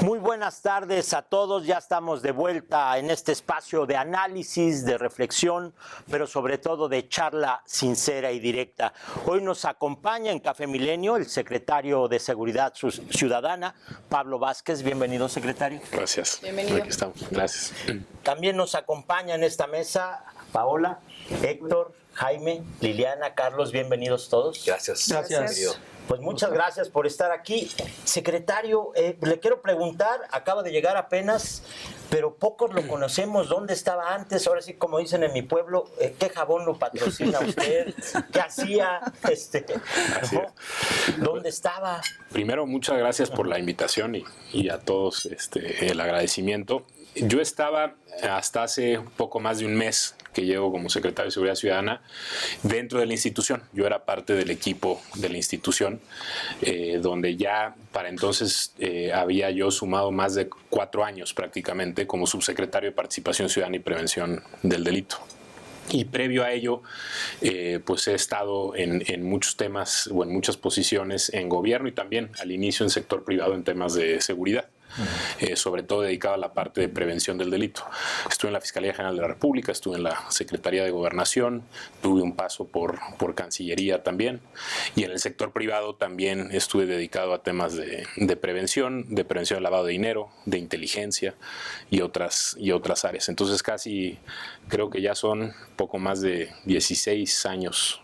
Muy buenas tardes a todos, ya estamos de vuelta en este espacio de análisis, de reflexión, pero sobre todo de charla sincera y directa. Hoy nos acompaña en Café Milenio el secretario de Seguridad Ciudadana, Pablo Vázquez. Bienvenido, secretario. Gracias. Bienvenido. Aquí estamos. Gracias. También nos acompaña en esta mesa Paola, Héctor, Jaime, Liliana, Carlos. Bienvenidos todos. Gracias. Gracias. Pues muchas gracias por estar aquí. Secretario, le quiero preguntar, acaba de llegar apenas, pero pocos lo conocemos. ¿Dónde estaba antes? Ahora sí, como dicen en mi pueblo, ¿qué jabón lo patrocina usted? ¿Qué hacía? ¿No? ¿Dónde estaba? Primero, muchas gracias por la invitación y a todos el agradecimiento. Yo estaba hasta hace poco más de un mes que llego como secretario de Seguridad Ciudadana dentro de la institución. Yo era parte del equipo de la institución, donde ya para entonces había yo sumado más de 4 años prácticamente como subsecretario de Participación Ciudadana y Prevención del Delito. Y previo a ello, pues he estado en muchos temas o en muchas posiciones en gobierno y también al inicio en sector privado en temas de seguridad. Sobre todo dedicado a la parte de prevención del delito. Estuve en la Fiscalía General de la República, estuve en la Secretaría de Gobernación, tuve un paso por Cancillería también, y en el sector privado también estuve dedicado a temas de prevención del lavado de dinero, de inteligencia y otras áreas. Entonces casi creo que ya son poco más de 16 años,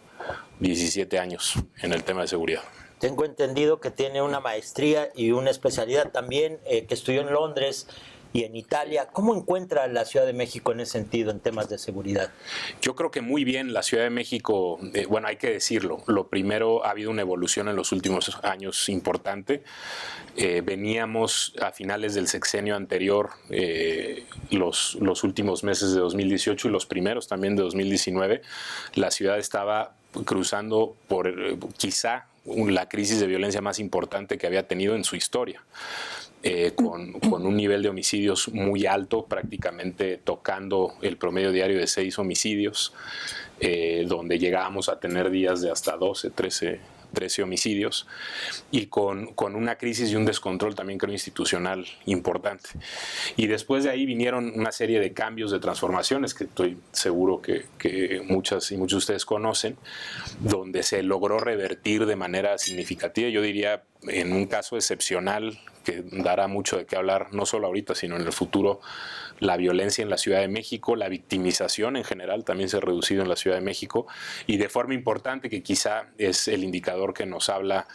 17 años en el tema de seguridad. Tengo entendido que tiene una maestría y una especialidad también, que estudió en Londres y en Italia. ¿Cómo encuentra la Ciudad de México en ese sentido, en temas de seguridad? Yo creo que muy bien. La Ciudad de México, bueno, hay que decirlo. Lo primero, ha habido una evolución en los últimos años importante. Veníamos a finales del sexenio anterior, los últimos meses de 2018 y los primeros también de 2019, la ciudad estaba cruzando por quizá la crisis de violencia más importante que había tenido en su historia, con un nivel de homicidios muy alto, prácticamente tocando el promedio diario de 6 homicidios, donde llegábamos a tener días de hasta 12, 13 homicidios, y con una crisis y un descontrol también creo institucional importante. Y después de ahí vinieron una serie de cambios, de transformaciones que estoy seguro que muchas y muchos de ustedes conocen, donde se logró revertir de manera significativa, yo diría en un caso excepcional que dará mucho de qué hablar, no solo ahorita, sino en el futuro, la violencia en la Ciudad de México, la victimización en general también se ha reducido en la Ciudad de México, y de forma importante, que quizá es el indicador que nos habla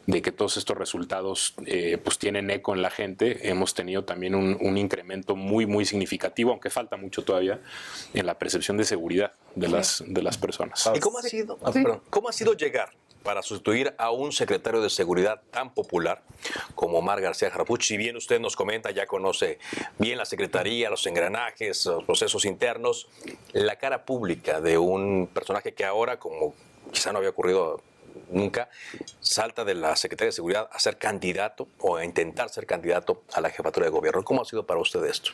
de que todos estos resultados pues tienen eco en la gente. Hemos tenido también un incremento muy, muy significativo, aunque falta mucho todavía, en la percepción de seguridad de las personas. ¿Y cómo ha sido llegar para sustituir a un secretario de Seguridad tan popular como Omar García Harfuch? Si bien usted nos comenta, ya conoce bien la Secretaría, los engranajes, los procesos internos, la cara pública de un personaje que ahora, como quizá no había ocurrido nunca, salta de la Secretaría de Seguridad a ser candidato o a intentar ser candidato a la jefatura de gobierno. ¿Cómo ha sido para usted esto?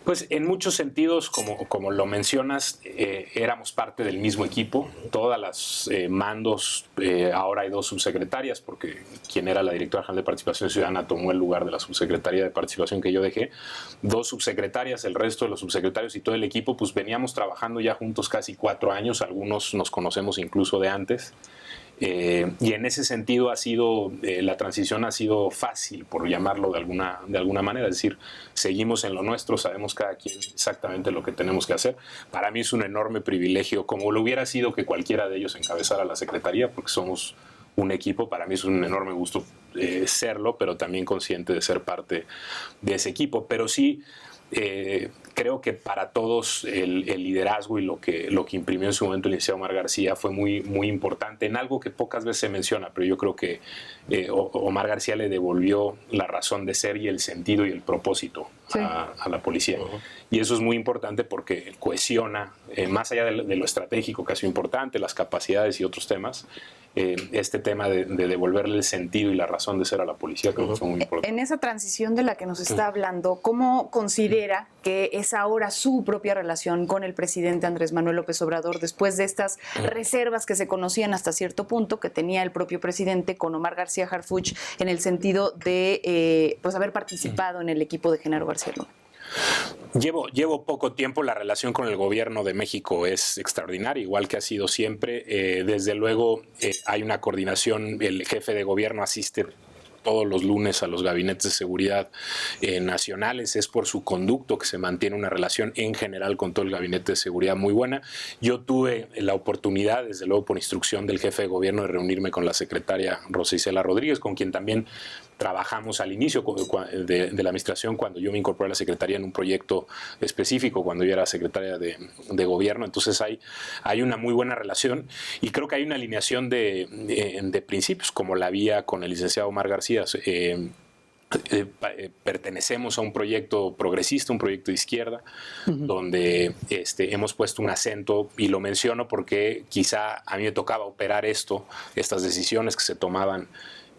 Pues en muchos sentidos, como lo mencionas, éramos parte del mismo equipo. Todas las mandos, ahora hay 2 subsecretarias, porque quien era la directora general de Participación Ciudadana tomó el lugar de la subsecretaría de Participación que yo dejé. 2 subsecretarias, el resto de los subsecretarios y todo el equipo, pues veníamos trabajando ya juntos casi 4 años. Algunos nos conocemos incluso de antes. Y en ese sentido la transición ha sido fácil, por llamarlo de alguna manera. Es decir, seguimos en lo nuestro, sabemos cada quien exactamente lo que tenemos que hacer. Para mí es un enorme privilegio, como lo hubiera sido que cualquiera de ellos encabezara la Secretaría, porque somos un equipo. Para mí es un enorme gusto serlo, pero también consciente de ser parte de ese equipo. Pero sí, creo que para todos el liderazgo y lo que imprimió en su momento el licenciado Omar García fue muy, muy importante en algo que pocas veces se menciona, pero yo creo que Omar García le devolvió la razón de ser y el sentido y el propósito a la policía. Y eso es muy importante porque cohesiona, más allá de lo estratégico que ha sido importante, las capacidades y otros temas, este tema de devolverle el sentido y la razón de ser a la policía, creo que fue muy importante. En esa transición de la que nos está hablando, ¿cómo considera que es ahora su propia relación con el presidente Andrés Manuel López Obrador después de estas reservas que se conocían hasta cierto punto que tenía el propio presidente con Omar García Harfuch en el sentido de pues haber participado en el equipo de Genaro García Luna? Llevo poco tiempo. La relación con el gobierno de México es extraordinaria, igual que ha sido siempre. Desde luego hay una coordinación, el jefe de gobierno asiste todos los lunes a los gabinetes de seguridad nacionales. Es por su conducto que se mantiene una relación en general con todo el gabinete de seguridad muy buena. Yo tuve la oportunidad, desde luego por instrucción del jefe de gobierno, de reunirme con la secretaria Rosa Isela Rodríguez, con quien también trabajamos al inicio de la administración, cuando yo me incorporé a la secretaría en un proyecto específico, cuando yo era secretaria de gobierno. Entonces hay una muy buena relación y creo que hay una alineación de principios, como la había con el licenciado Omar García. Pertenecemos a un proyecto progresista, un proyecto de izquierda, donde hemos puesto un acento, y lo menciono porque quizá a mí me tocaba operar estas decisiones que se tomaban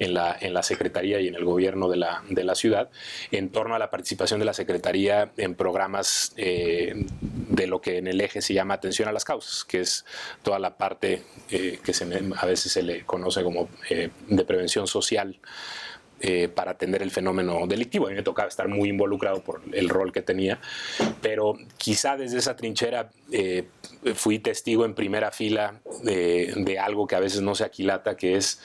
en la Secretaría y en el gobierno de la ciudad, en torno a la participación de la Secretaría en programas de lo que en el eje se llama atención a las causas, que es toda la parte que a veces se le conoce como de prevención social, para atender el fenómeno delictivo. A mí me tocaba estar muy involucrado por el rol que tenía, pero quizá desde esa trinchera fui testigo en primera fila de algo que a veces no se aquilata, que es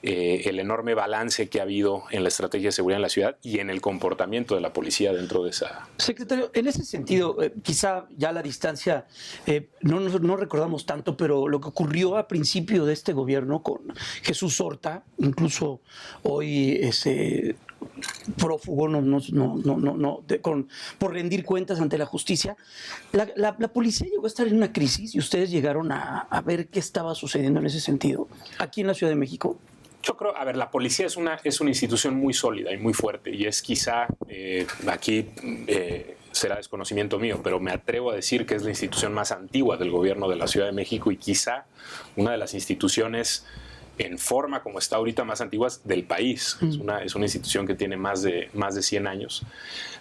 el enorme balance que ha habido en la estrategia de seguridad en la ciudad y en el comportamiento de la policía dentro de esa... Secretario, en ese sentido, quizá ya a la distancia no recordamos tanto, pero lo que ocurrió a principio de este gobierno con Jesús Horta, incluso hoy prófugo por rendir cuentas ante la justicia, la policía llegó a estar en una crisis y ustedes llegaron a ver qué estaba sucediendo en ese sentido aquí en la Ciudad de México. Yo creo, la policía es una institución muy sólida y muy fuerte, y es quizá, aquí será desconocimiento mío, pero me atrevo a decir que es la institución más antigua del gobierno de la Ciudad de México y quizá una de las instituciones en forma como está ahorita más antiguas del país. Es una institución que tiene más de 100 años,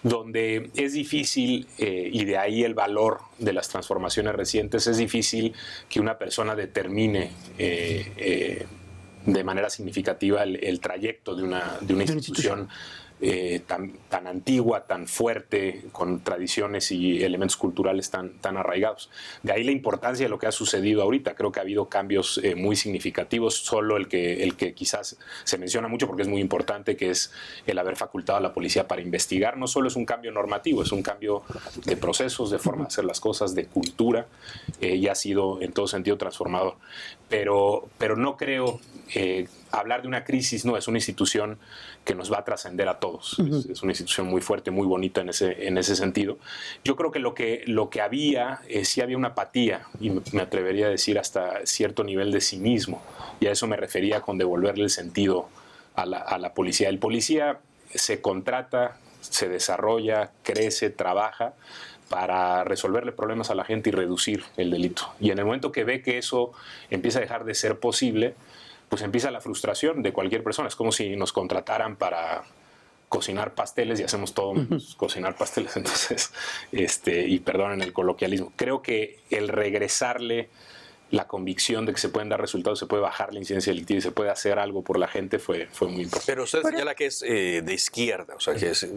donde es difícil, y de ahí el valor de las transformaciones recientes, es difícil que una persona determine de manera significativa el trayecto de una institución tan antigua, tan fuerte, con tradiciones y elementos culturales tan arraigados. De ahí la importancia de lo que ha sucedido ahorita. Creo que ha habido cambios muy significativos. Solo el que quizás se menciona mucho porque es muy importante, que es el haber facultado a la policía para investigar. No solo es un cambio normativo, es un cambio de procesos, de forma de hacer las cosas, de cultura, y ha sido en todo sentido transformador. Pero no creo... hablar de una crisis, no, es una institución que nos va a trascender a todos. Es una institución muy fuerte, muy bonita en ese sentido. Yo creo que lo que había, sí había una apatía, y me atrevería a decir hasta cierto nivel de cinismo, y a eso me refería con devolverle el sentido a la policía. El policía se contrata, se desarrolla, crece, trabaja para resolverle problemas a la gente y reducir el delito. Y en el momento que ve que eso empieza a dejar de ser posible, pues empieza la frustración de cualquier persona. Es como si nos contrataran para cocinar pasteles y hacemos todo menos cocinar pasteles. Entonces, y perdonen el coloquialismo, creo que el regresarle la convicción de que se pueden dar resultados, se puede bajar la incidencia delictiva y se puede hacer algo por la gente fue muy importante. Pero usted señala que es de izquierda, o sea, que es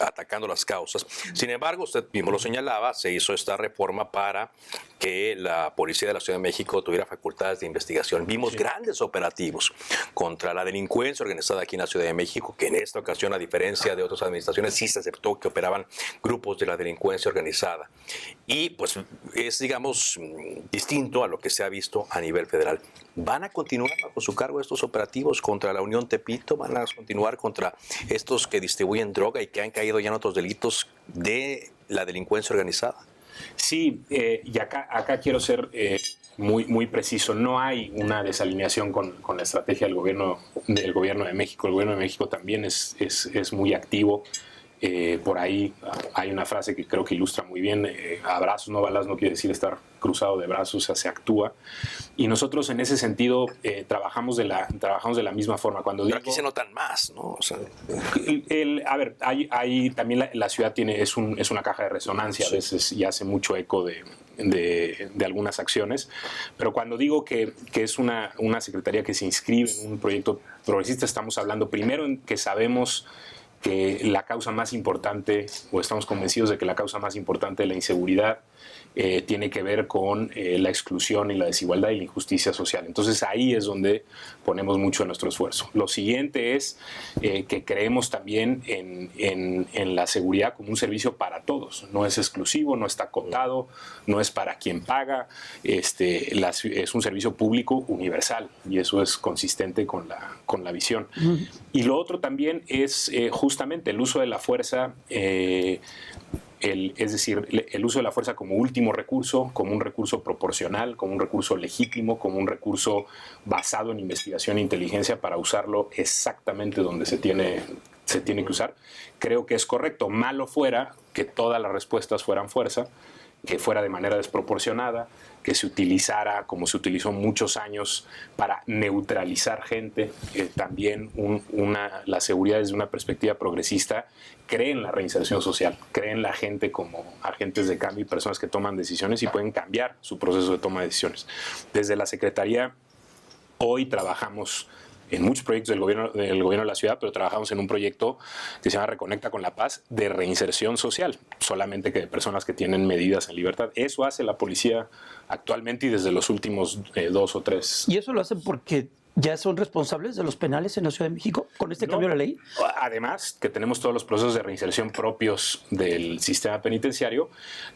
atacando las causas. Sin embargo, usted mismo lo señalaba, se hizo esta reforma para que la policía de la Ciudad de México tuviera facultades de investigación. Vimos grandes operativos contra la delincuencia organizada aquí en la Ciudad de México, que en esta ocasión, a diferencia de otras administraciones, sí se aceptó que operaban grupos de la delincuencia organizada. Y pues es, digamos, distinto a lo que se ha visto a nivel federal. ¿Van a continuar bajo su cargo estos operativos contra la Unión Tepito? ¿Van a continuar contra estos que distribuyen droga y que han caído ya en otros delitos de la delincuencia organizada? Sí, y acá quiero ser muy preciso. No hay una desalineación con la estrategia del gobierno de México. El gobierno de México también es muy activo Por ahí hay una frase que creo que ilustra muy bien, abrazos, no balas, no quiere decir estar cruzado de brazos, o sea, se actúa. Y nosotros en ese sentido trabajamos de la misma forma. Cuando Pero aquí se notan más, ¿no? O sea, a ver, hay también la ciudad es una caja de resonancia a veces y hace mucho eco de algunas acciones, pero cuando digo que es una secretaría que se inscribe en un proyecto progresista, estamos hablando primero en que sabemos que la causa más importante, o estamos convencidos de que la causa más importante de la inseguridad tiene que ver con la exclusión y la desigualdad y la injusticia social. Entonces ahí es donde ponemos mucho de nuestro esfuerzo. Lo siguiente es que creemos también en la seguridad como un servicio para todos. No es exclusivo, no está acotado, no es para quien paga. Es un servicio público universal y eso es consistente con la visión. Y lo otro también es justamente el uso de la fuerza. Es decir, el uso de la fuerza como último recurso, como un recurso proporcional, como un recurso legítimo, como un recurso basado en investigación e inteligencia para usarlo exactamente donde se tiene que usar. Creo que es correcto. Malo fuera que todas las respuestas fueran fuerza, que fuera de manera desproporcionada, que se utilizara como se utilizó muchos años para neutralizar gente. También la seguridad desde una perspectiva progresista cree en la reinserción social, cree en la gente como agentes de cambio y personas que toman decisiones y pueden cambiar su proceso de toma de decisiones. Desde la Secretaría hoy trabajamos en muchos proyectos del gobierno de la ciudad, pero trabajamos en un proyecto que se llama Reconecta con la Paz, de reinserción social, solamente que de personas que tienen medidas en libertad. Eso hace la policía actualmente y desde los últimos 2 o 3. ¿Y eso lo hacen porque ya son responsables de los penales en la Ciudad de México con este cambio de la ley? Además, que tenemos todos los procesos de reinserción propios del sistema penitenciario,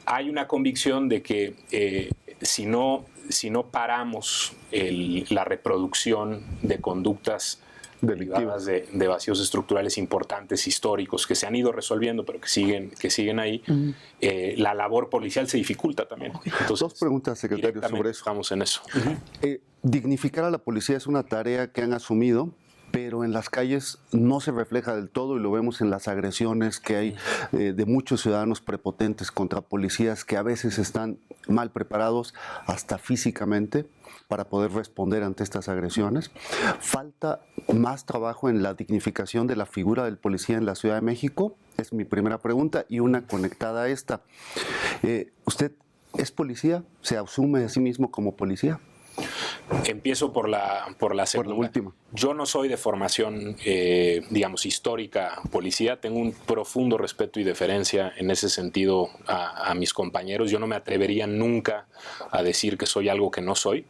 hay una convicción de que si no paramos la reproducción de conductas derivadas de vacíos estructurales importantes, históricos, que se han ido resolviendo, pero que siguen ahí, la labor policial se dificulta también. Entonces, 2 preguntas, secretario, sobre eso. Estamos en eso. Dignificar a la policía es una tarea que han asumido, pero en las calles no se refleja del todo y lo vemos en las agresiones que hay de muchos ciudadanos prepotentes contra policías que a veces están mal preparados hasta físicamente para poder responder ante estas agresiones. Falta más trabajo en la dignificación de la figura del policía en la Ciudad de México. Es mi primera pregunta y una conectada a esta. ¿Usted es policía? ¿Se asume a sí mismo como policía? Empiezo por la segunda. Por la última. Yo no soy de formación, digamos, histórica policía. Tengo un profundo respeto y deferencia en ese sentido a mis compañeros. Yo no me atrevería nunca a decir que soy algo que no soy.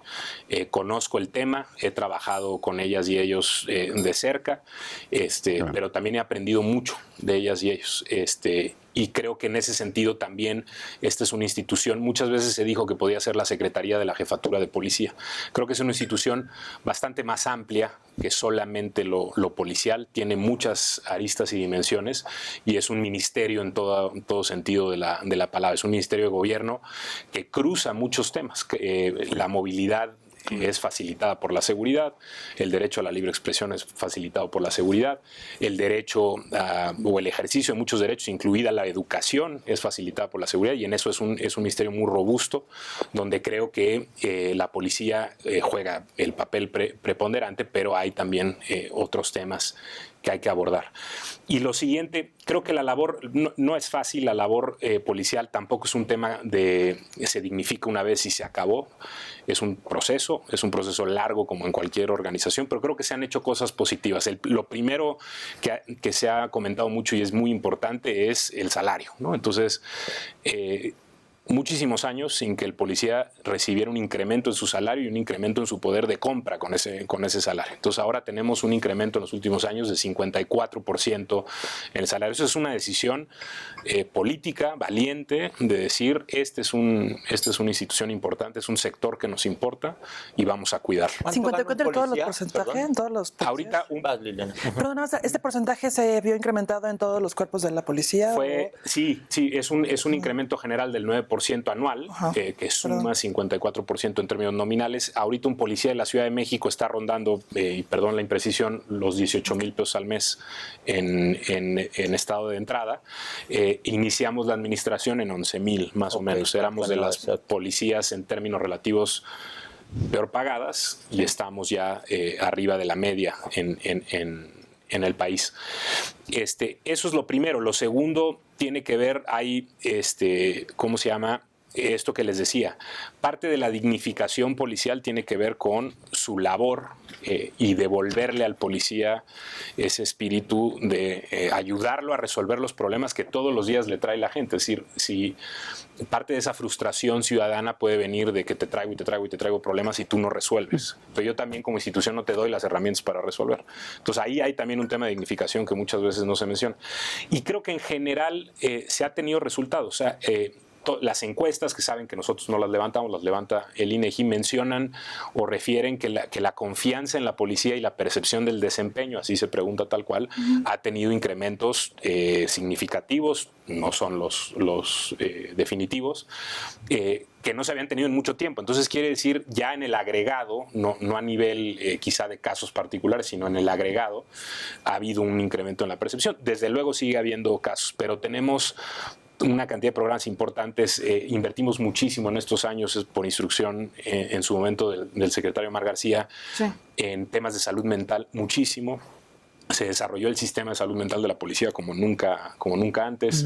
Conozco el tema, he trabajado con ellas y ellos de cerca, claro, pero también he aprendido mucho de ellas y ellos. Y creo que en ese sentido también esta es una institución, muchas veces se dijo que podía ser la Secretaría de la Jefatura de Policía. Creo que es una institución bastante más amplia que solamente lo policial, tiene muchas aristas y dimensiones y es un ministerio en todo sentido de la palabra. Es un ministerio de gobierno que cruza muchos temas, la movilidad es facilitada por la seguridad, el derecho a la libre expresión es facilitado por la seguridad, el derecho o el ejercicio de muchos derechos, incluida la educación, es facilitada por la seguridad y en eso es un ministerio muy robusto, donde creo que la policía juega el papel preponderante, pero hay también otros temas que hay que abordar. Y lo siguiente, creo que la labor no es fácil, la labor policial tampoco es un tema de se dignifica una vez y se acabó, es un proceso largo como en cualquier organización, pero creo que se han hecho cosas positivas. Lo primero que se ha comentado mucho y es muy importante es el salario, ¿no? Entonces, muchísimos años sin que el policía recibiera un incremento en su salario y un incremento en su poder de compra con ese salario. Entonces ahora tenemos un incremento en los últimos años de 54% en el salario. Eso es una decisión política valiente de decir esta es una institución importante, es un sector que nos importa y vamos a cuidarlo. 54 en todos los porcentajes, en todos los policías. Ahorita Perdón, ¿este porcentaje se vio incrementado en todos los cuerpos de la policía? Sí, es un incremento general del 9%. 54% anual, que suma 54% en términos nominales. Ahorita un policía de la Ciudad de México está rondando, y perdón la imprecisión, los 18,000 pesos al mes en estado de entrada. Iniciamos la administración en 11,000 más o menos. Éramos de las policías en términos relativos peor pagadas y estamos ya arriba de la media en el país. Eso es lo primero. Lo segundo tiene que ver, ¿cómo se llama? Esto que les decía, parte de la dignificación policial tiene que ver con su labor y devolverle al policía ese espíritu de ayudarlo a resolver los problemas que todos los días le trae la gente. Es decir, si parte de esa frustración ciudadana puede venir de que te traigo problemas y tú no resuelves. Pero yo también como institución no te doy las herramientas para resolver. Entonces ahí hay también un tema de dignificación que muchas veces no se menciona. Y creo que en general se ha tenido resultados. O sea, las encuestas, que saben que nosotros no las levantamos, las levanta el INEGI, mencionan o refieren que la confianza en la policía y la percepción del desempeño, así se pregunta tal cual, ha tenido incrementos significativos, no son los definitivos, que no se habían tenido en mucho tiempo. Entonces quiere decir, ya en el agregado, no a nivel quizá de casos particulares, sino en el agregado, ha habido un incremento en la percepción. Desde luego sigue habiendo casos, pero tenemos una cantidad de programas importantes. Invertimos muchísimo en estos años por instrucción en su momento del secretario Mar García, sí, en temas de salud mental, muchísimo. Se desarrolló el sistema de salud mental de la policía como nunca antes.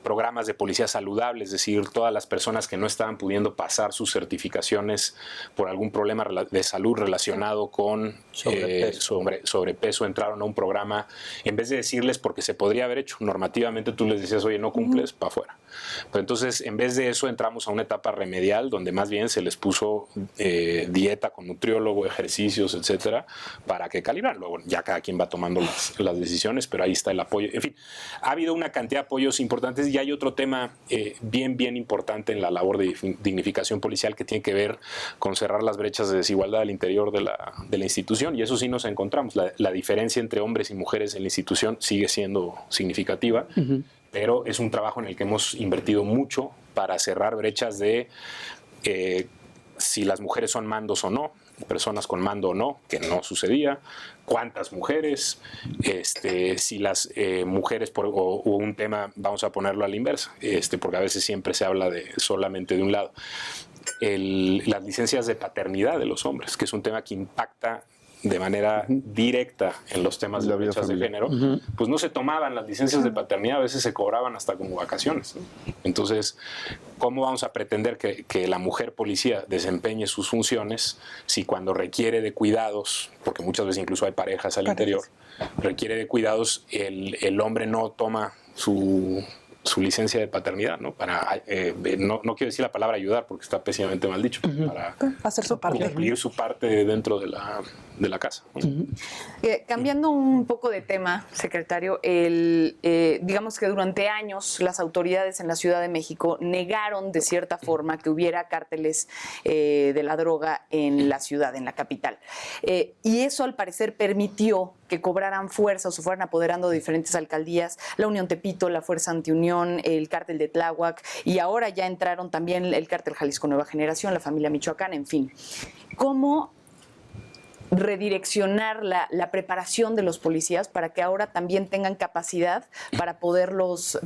Programas de policía saludable, es decir, todas las personas que no estaban pudiendo pasar sus certificaciones por algún problema de salud relacionado con sobrepeso entraron a un programa. En vez de decirles, porque se podría haber hecho normativamente, tú les decías, oye, no cumples, para afuera. Pero entonces, en vez de eso, entramos a una etapa remedial donde más bien se les puso dieta con nutriólogo, ejercicios, etcétera, para que calibran. Luego ya cada quien va tomando las decisiones, pero ahí está el apoyo. En fin, ha habido una cantidad de apoyos importantes y hay otro tema bien importante en la labor de dignificación policial que tiene que ver con cerrar las brechas de desigualdad al interior de la institución, y eso sí nos encontramos. La diferencia entre hombres y mujeres en la institución sigue siendo significativa, pero es un trabajo en el que hemos invertido mucho para cerrar brechas de si las mujeres son mandos o no, personas con mando o no, que no sucedía, cuántas mujeres, si las mujeres, o un tema, vamos a ponerlo a la inversa, porque a veces siempre se habla solamente de un lado, las licencias de paternidad de los hombres, que es un tema que impacta de manera directa en los temas de brechas de género, pues no se tomaban las licencias de paternidad, a veces se cobraban hasta como vacaciones, ¿no? Entonces, ¿cómo vamos a pretender que la mujer policía desempeñe sus funciones si cuando requiere de cuidados, porque muchas veces incluso hay parejas al interior, requiere de cuidados, el hombre no toma su licencia de paternidad, ¿no? Para, no quiero decir la palabra ayudar porque está pésimamente mal dicho, para hacer su parte, cumplir su parte dentro de la casa. Cambiando un poco de tema, secretario, digamos que durante años las autoridades en la Ciudad de México negaron de cierta forma que hubiera cárteles de la droga en la ciudad, en la capital. Y eso al parecer permitió que cobraran fuerza o se fueran apoderando de diferentes alcaldías, la Unión Tepito, la Fuerza Antiunión, el cártel de Tláhuac, y ahora ya entraron también el cártel Jalisco Nueva Generación, la familia Michoacán, en fin. ¿Cómo redireccionar la preparación de los policías para que ahora también tengan capacidad para poderlos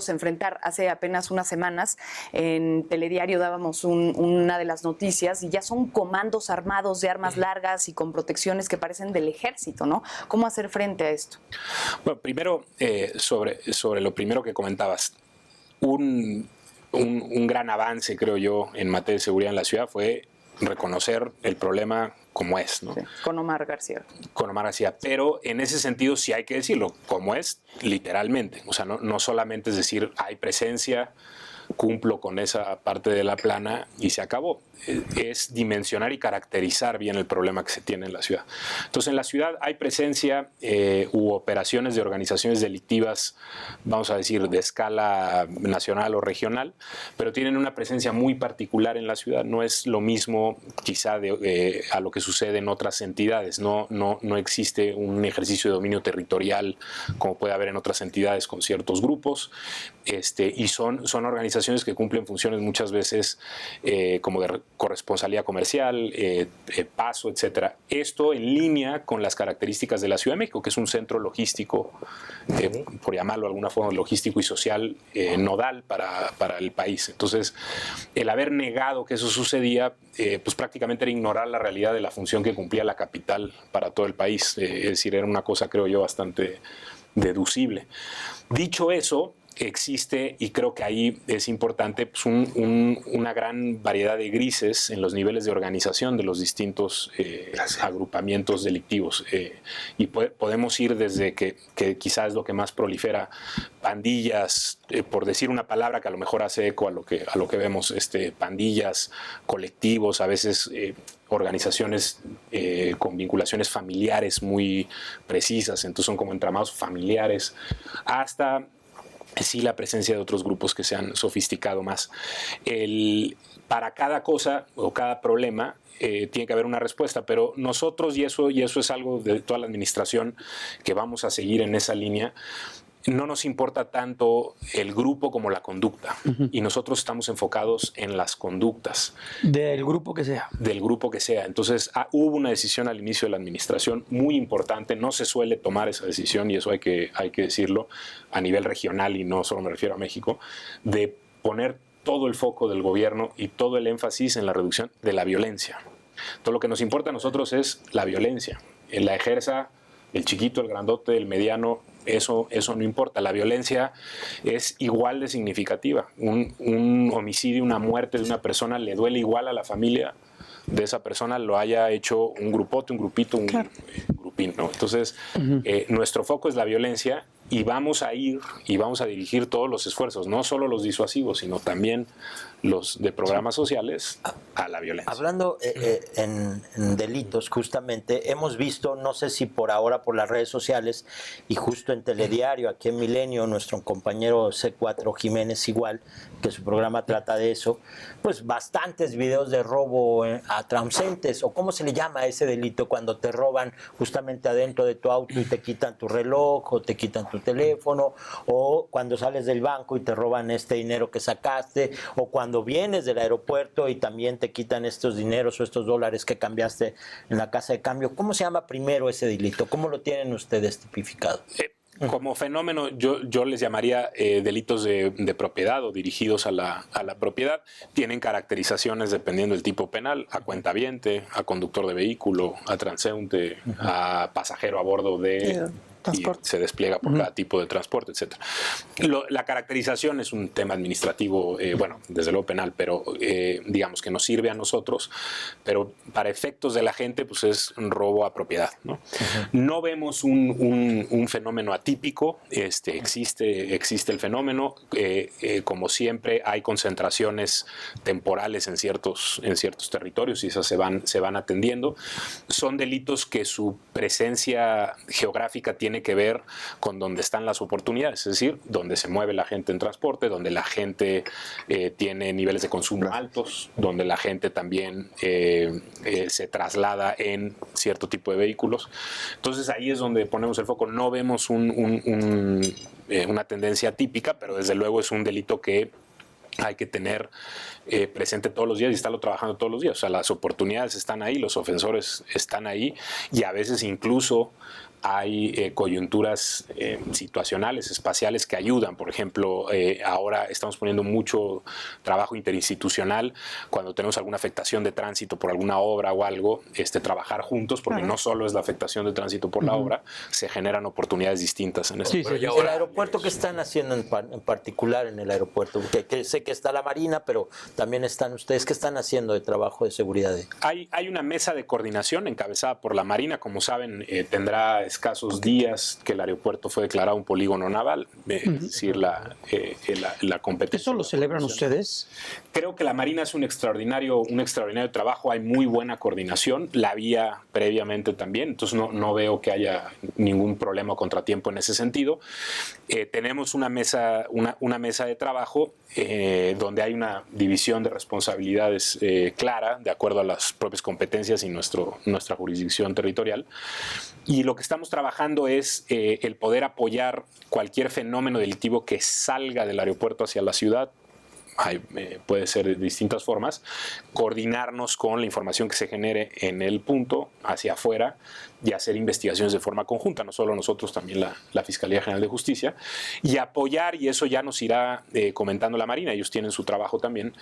enfrentar? Hace apenas unas semanas en Telediario dábamos una de las noticias y ya son comandos armados de armas largas y con protecciones que parecen del ejército, ¿no? ¿Cómo hacer frente a esto? Bueno, primero, sobre lo primero que comentabas, un gran avance, creo yo, en materia de seguridad en la ciudad fue reconocer el problema como es, ¿no? Sí, con Omar García. Con Omar García, pero en ese sentido sí hay que decirlo, como es literalmente, o sea, no solamente es decir, hay presencia, cumplo con esa parte de la plana y se acabó. Es dimensionar y caracterizar bien el problema que se tiene en la ciudad. Entonces, en la ciudad hay presencia u operaciones de organizaciones delictivas, vamos a decir, de escala nacional o regional, pero tienen una presencia muy particular en la ciudad. No es lo mismo quizá a lo que sucede en otras entidades. No existe un ejercicio de dominio territorial como puede haber en otras entidades con ciertos grupos, y son organizaciones organizaciones que cumplen funciones muchas veces como de corresponsalía comercial, paso, etcétera. Esto en línea con las características de la Ciudad de México, que es un centro logístico, por llamarlo de alguna forma, logístico y social nodal para el país. Entonces, el haber negado que eso sucedía, pues prácticamente era ignorar la realidad de la función que cumplía la capital para todo el país. Es decir, era una cosa, creo yo, bastante deducible. Dicho eso, existe, y creo que ahí es importante, pues una gran variedad de grises en los niveles de organización de los distintos agrupamientos delictivos. Y podemos ir desde que quizás es lo que más prolifera, pandillas, por decir una palabra que a lo mejor hace eco a lo que vemos, pandillas, colectivos, a veces organizaciones con vinculaciones familiares muy precisas, entonces son como entramados familiares, hasta sí la presencia de otros grupos que se han sofisticado más. Para cada cosa o cada problema tiene que haber una respuesta, pero nosotros, y eso es algo de toda la administración que vamos a seguir en esa línea, no nos importa tanto el grupo como la conducta. Y nosotros estamos enfocados en las conductas. Del grupo que sea. Del grupo que sea. Entonces, hubo una decisión al inicio de la administración muy importante. No se suele tomar esa decisión, y eso hay que decirlo, a nivel regional, y no solo me refiero a México, de poner todo el foco del gobierno y todo el énfasis en la reducción de la violencia. Todo lo que nos importa a nosotros es la violencia. La ejerza el chiquito, el grandote, el mediano, eso no importa. La violencia es igual de significativa. Un homicidio, una muerte de una persona le duele igual a la familia de esa persona, lo haya hecho un grupote, un grupito, un grupín, ¿no? Entonces, nuestro foco es la violencia, y vamos a ir y vamos a dirigir todos los esfuerzos, no solo los disuasivos, sino también los de programas sociales, a la violencia. Hablando en delitos, justamente, hemos visto, no sé si por ahora por las redes sociales, y justo en Telediario, aquí en Milenio, nuestro compañero C4 Jiménez igual, que su programa trata de eso, pues bastantes videos de robo a transeúntes, o cómo se le llama a ese delito, cuando te roban justamente adentro de tu auto y te quitan tu reloj, o te quitan tu teléfono, o cuando sales del banco y te roban este dinero que sacaste, o cuando vienes del aeropuerto y también te quitan estos dineros o estos dólares que cambiaste en la casa de cambio. ¿Cómo se llama primero ese delito? ¿Cómo lo tienen ustedes tipificado? Como fenómeno, yo les llamaría delitos de propiedad o dirigidos a la propiedad. Tienen caracterizaciones dependiendo del tipo penal: a cuentaviente, a conductor de vehículo, a transeúnte, a pasajero a bordo de... y se despliega por cada tipo de transporte, etc. La caracterización es un tema administrativo, bueno, desde luego penal, pero digamos que nos sirve a nosotros, pero para efectos de la gente, pues es un robo a propiedad, ¿no? No vemos un fenómeno atípico, existe el fenómeno, como siempre hay concentraciones temporales en ciertos territorios, y esas se van atendiendo. Son delitos que su presencia geográfica tiene que ver con donde están las oportunidades, es decir, donde se mueve la gente en transporte, donde la gente tiene niveles de consumo altos, donde la gente también se traslada en cierto tipo de vehículos. Entonces ahí es donde ponemos el foco. No vemos una tendencia típica, pero desde luego es un delito que hay que tener presente todos los días y estarlo trabajando todos los días. O sea, las oportunidades están ahí, los ofensores están ahí, y a veces incluso hay coyunturas situacionales, espaciales, que ayudan. Por ejemplo, ahora estamos poniendo mucho trabajo interinstitucional cuando tenemos alguna afectación de tránsito por alguna obra o algo, trabajar juntos, porque no solo es la afectación de tránsito por la obra, se generan oportunidades distintas en esto. Sí, el aeropuerto, ¿qué están haciendo en particular en el aeropuerto? Que sé que está la Marina, pero también están ustedes. ¿Qué están haciendo de trabajo de seguridad? Hay una mesa de coordinación encabezada por la Marina. Como saben, tendrá escasos días que el aeropuerto fue declarado un polígono naval, es decir, la competencia. ¿Eso lo celebran ustedes? Creo que la Marina es un extraordinario trabajo, hay muy buena coordinación, la había previamente también, entonces no veo que haya ningún problema o contratiempo en ese sentido. Tenemos una mesa de trabajo donde hay una división de responsabilidades clara, de acuerdo a las propias competencias y nuestra jurisdicción territorial. Y lo que estamos trabajando es el poder apoyar cualquier fenómeno delictivo que salga del aeropuerto hacia la ciudad, puede ser de distintas formas, coordinarnos con la información que se genere en el punto hacia afuera y hacer investigaciones de forma conjunta, no solo nosotros, también la Fiscalía General de Justicia, y apoyar, y eso ya nos irá comentando la Marina, ellos tienen su trabajo también,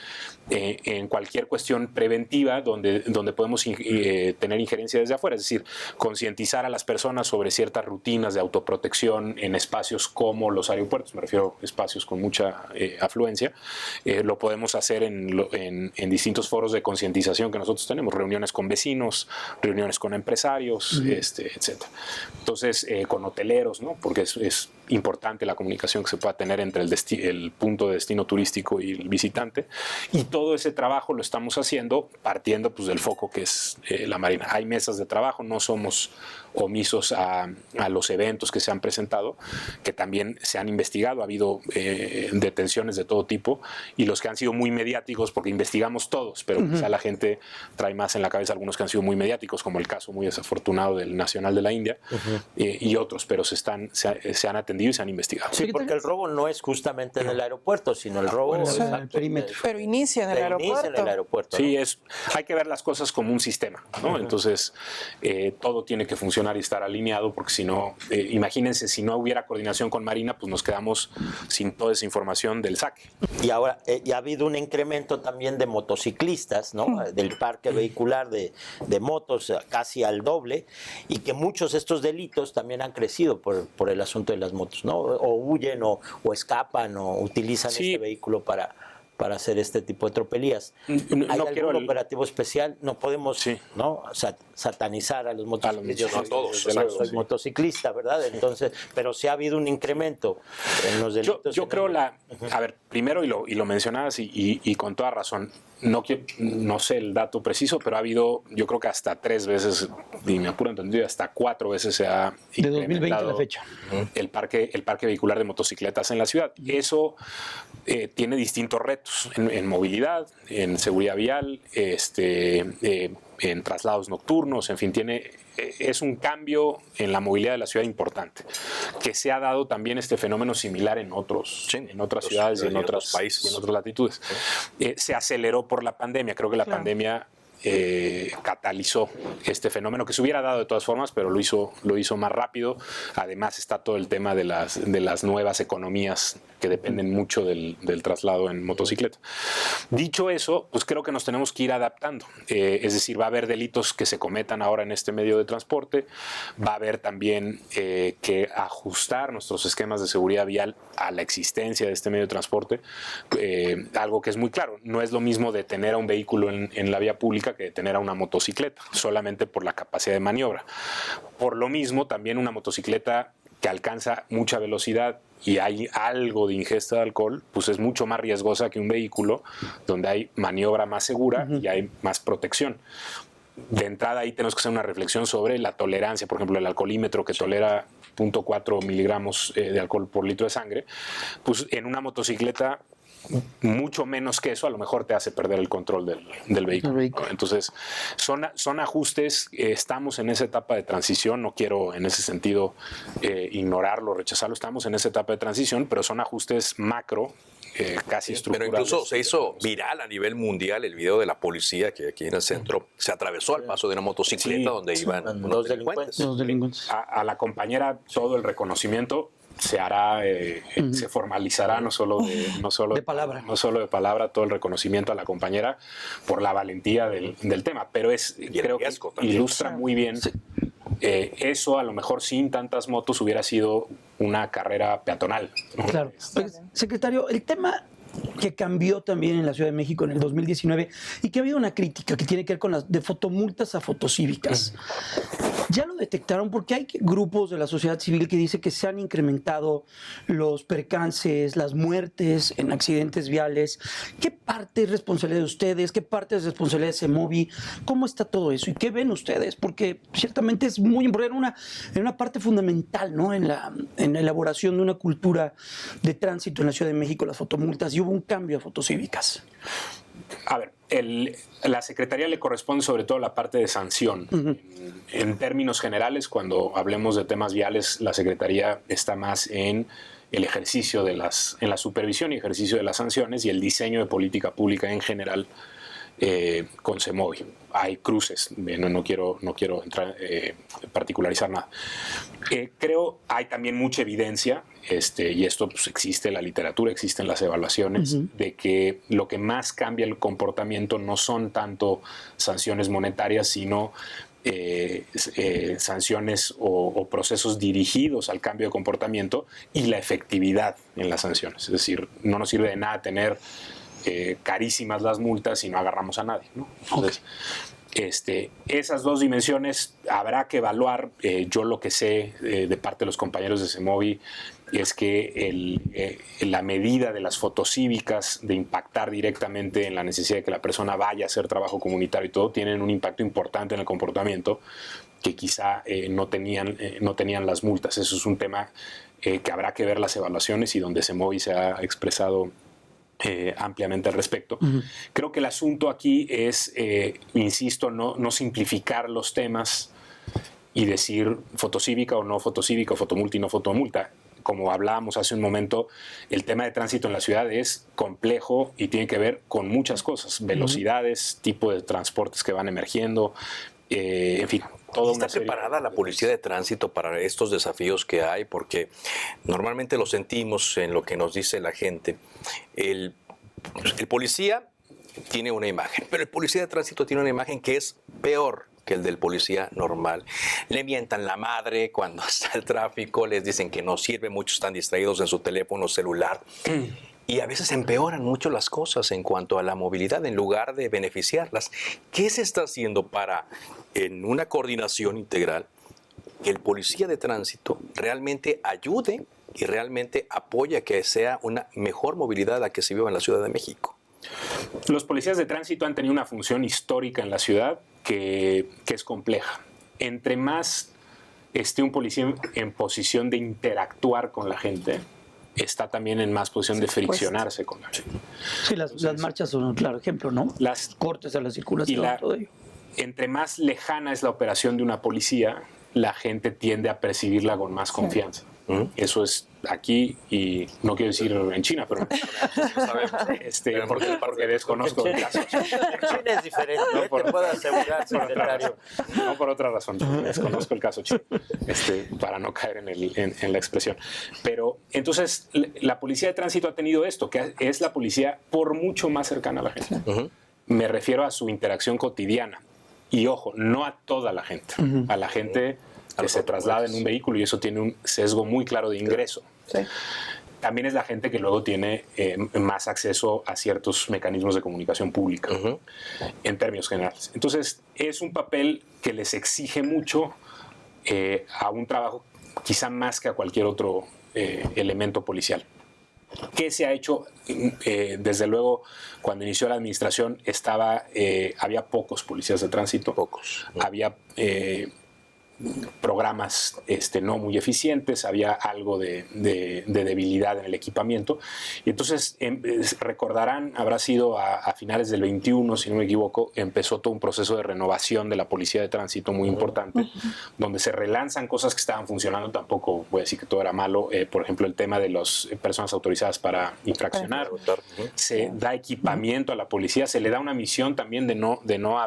en cualquier cuestión preventiva donde podemos tener injerencia desde afuera, es decir, concientizar a las personas sobre ciertas rutinas de autoprotección en espacios como los aeropuertos, me refiero a espacios con mucha afluencia. Lo podemos hacer en distintos foros de concientización que nosotros tenemos, reuniones con vecinos, reuniones con empresarios, etcétera. Entonces, con hoteleros, ¿no? Porque es importante la comunicación que se pueda tener entre el punto de destino turístico y el visitante, y todo ese trabajo lo estamos haciendo partiendo pues del foco que es la Marina. Hay mesas de trabajo, no somos omisos a los eventos que se han presentado, que también se han investigado, ha habido detenciones de todo tipo, y los que han sido muy mediáticos, porque investigamos todos, pero quizá la gente trae más en la cabeza algunos que han sido muy mediáticos, como el caso muy desafortunado del Nacional de la India, y otros, pero se han atendido y se han investigado. Sí, porque el robo no es justamente en el aeropuerto, sino el robo en el perímetro. Pero inicia en el aeropuerto. Sí, hay que ver las cosas como un sistema, ¿no? Entonces, todo tiene que funcionar y estar alineado, porque si no, imagínense, si no hubiera coordinación con Marina, pues nos quedamos sin toda esa información del saque. Y ahora, ya ha habido un incremento también de motociclistas, ¿no? Del parque vehicular de motos casi al doble, y que muchos de estos delitos también han crecido por el asunto de las motos, ¿no? O huyen o escapan o utilizan este vehículo para hacer este tipo de tropelías. ¿Hay algún operativo especial? No podemos ¿no? satanizar a los motociclistas. No a todos. Soy motociclista, ¿verdad? Entonces, pero sí ha habido un incremento en los delitos. Yo creo a ver, primero, y lo mencionabas y con toda razón, no sé el dato preciso, pero ha habido, yo creo que hasta 3 veces, y me apuro entendido, hasta 4 veces se ha de 2020 a la fecha el parque vehicular de motocicletas en la ciudad. Eso tiene distintos retos en movilidad, en seguridad vial, en traslados nocturnos, en fin, es un cambio en la movilidad de la ciudad importante, que se ha dado también este fenómeno similar en otras ciudades y en otros países y en otras latitudes. Se aceleró por la pandemia. Creo que la pandemia catalizó este fenómeno, que se hubiera dado de todas formas, pero lo hizo más rápido. Además está todo el tema de las nuevas economías que dependen mucho del traslado en motocicleta. Dicho eso, pues creo que nos tenemos que ir adaptando. Es decir, va a haber delitos que se cometan ahora en este medio de transporte, va a haber también que ajustar nuestros esquemas de seguridad vial a la existencia de este medio de transporte. Algo que es muy claro, no es lo mismo detener a un vehículo en la vía pública que detener a una motocicleta, solamente por la capacidad de maniobra. Por lo mismo, también una motocicleta que alcanza mucha velocidad y hay algo de ingesta de alcohol, pues es mucho más riesgosa que un vehículo donde hay maniobra más segura y hay más protección. De entrada ahí tenemos que hacer una reflexión sobre la tolerancia, por ejemplo, el alcoholímetro que tolera 0.4 miligramos de alcohol por litro de sangre, pues en una motocicleta mucho menos que eso a lo mejor te hace perder el control del vehículo. Entonces son ajustes, estamos en esa etapa de transición, no quiero en ese sentido ignorarlo, rechazarlo, estamos en esa etapa de transición, pero son ajustes macro, casi estructurales. Pero incluso se hizo viral a nivel mundial el video de la policía que aquí en el centro se atravesó al paso de una motocicleta donde iban unos delincuentes. A la compañera todo el reconocimiento se hará, se formalizará no solo de palabra, todo el reconocimiento a la compañera por la valentía del tema, pero creo que ilustra muy bien eso. A lo mejor sin tantas motos hubiera sido una carrera peatonal, ¿no? Claro. Pues, secretario, el tema que cambió también en la Ciudad de México en el 2019 y que ha habido una crítica que tiene que ver con las de fotomultas a fotocívicas. Ya lo detectaron porque hay grupos de la sociedad civil que dicen que se han incrementado los percances, las muertes en accidentes viales. ¿Qué parte es responsabilidad de ustedes? ¿Qué parte es responsabilidad de CEMOVI? ¿Cómo está todo eso? ¿Y qué ven ustedes? Porque ciertamente es muy importante, en una parte fundamental, ¿no? En la elaboración de una cultura de tránsito en la Ciudad de México, las fotomultas, y hubo un cambio a fotocívicas. A ver, la Secretaría le corresponde sobre todo la parte de sanción. En términos generales, cuando hablemos de temas viales, la Secretaría está más en el ejercicio en la supervisión y ejercicio de las sanciones y el diseño de política pública en general con CEMOVI. Hay cruces, no quiero particularizar nada. Creo hay también mucha evidencia, y esto pues, existe en la literatura, existen las evaluaciones, de que lo que más cambia el comportamiento no son tanto sanciones monetarias, sino sanciones o procesos dirigidos al cambio de comportamiento y la efectividad en las sanciones. Es decir, no nos sirve de nada tener carísimas las multas si no agarramos a nadie, ¿no? Entonces, esas dos dimensiones habrá que evaluar. Yo lo que sé de parte de los compañeros de CEMOVI es que la medida de las fotocívicas, de impactar directamente en la necesidad de que la persona vaya a hacer trabajo comunitario y todo, tienen un impacto importante en el comportamiento que quizá no tenían las multas. Eso es un tema que habrá que ver las evaluaciones y donde CEMOVI se ha expresado ampliamente al respecto. Creo que el asunto aquí es, insisto, no simplificar los temas y decir fotocívica o no fotocívica, o fotomulta y no fotomulta. Como hablábamos hace un momento, el tema de tránsito en la ciudad es complejo y tiene que ver con muchas cosas, velocidades, tipo de transportes que van emergiendo, en fin. ¿Está preparada la policía de tránsito para estos desafíos que hay? Porque normalmente lo sentimos en lo que nos dice la gente. El policía tiene una imagen, pero el policía de tránsito tiene una imagen que es peor que el del policía normal. Le mientan la madre cuando está el tráfico, les dicen que no sirve, muchos están distraídos en su teléfono celular. Y a veces empeoran mucho las cosas en cuanto a la movilidad en lugar de beneficiarlas. ¿Qué se está haciendo para, en una coordinación integral, que el policía de tránsito realmente ayude y realmente apoye a que sea una mejor movilidad la que se vive en la Ciudad de México? Los policías de tránsito han tenido una función histórica en la ciudad que es compleja. Entre más esté un policía en posición de interactuar con la gente, está también en más posición de friccionarse con la gente. Sí, las marchas son un claro ejemplo, ¿no? Las cortes a la circulación, todo ello. Entre más lejana es la operación de una policía, la gente tiende a percibirla con más confianza. Eso es aquí y no quiero decir en China, pero porque desconozco el caso. En China es diferente, no te puedo asegurar, secretario. No por otra razón, desconozco el caso chino, para no caer en la expresión. Pero entonces la policía de tránsito ha tenido esto, que es la policía por mucho más cercana a la gente. Me refiero a su interacción cotidiana. Y ojo, no a toda la gente, a la gente que se traslada en un vehículo, y eso tiene un sesgo muy claro de ingreso. Sí. También es la gente que luego tiene más acceso a ciertos mecanismos de comunicación pública, en términos generales. Entonces, es un papel que les exige mucho a un trabajo quizá más que a cualquier otro elemento policial. ¿Qué se ha hecho? Desde luego, cuando inició la administración había pocos policías de tránsito. Había programas no muy eficientes, había algo de debilidad en el equipamiento. Y entonces, recordarán, habrá sido a finales del 21, si no me equivoco, empezó todo un proceso de renovación de la policía de tránsito muy importante, donde se relanzan cosas que estaban funcionando. Tampoco voy a decir que todo era malo. Por ejemplo, el tema de las personas autorizadas para infraccionar. Se da equipamiento a la policía, se le da una misión también de no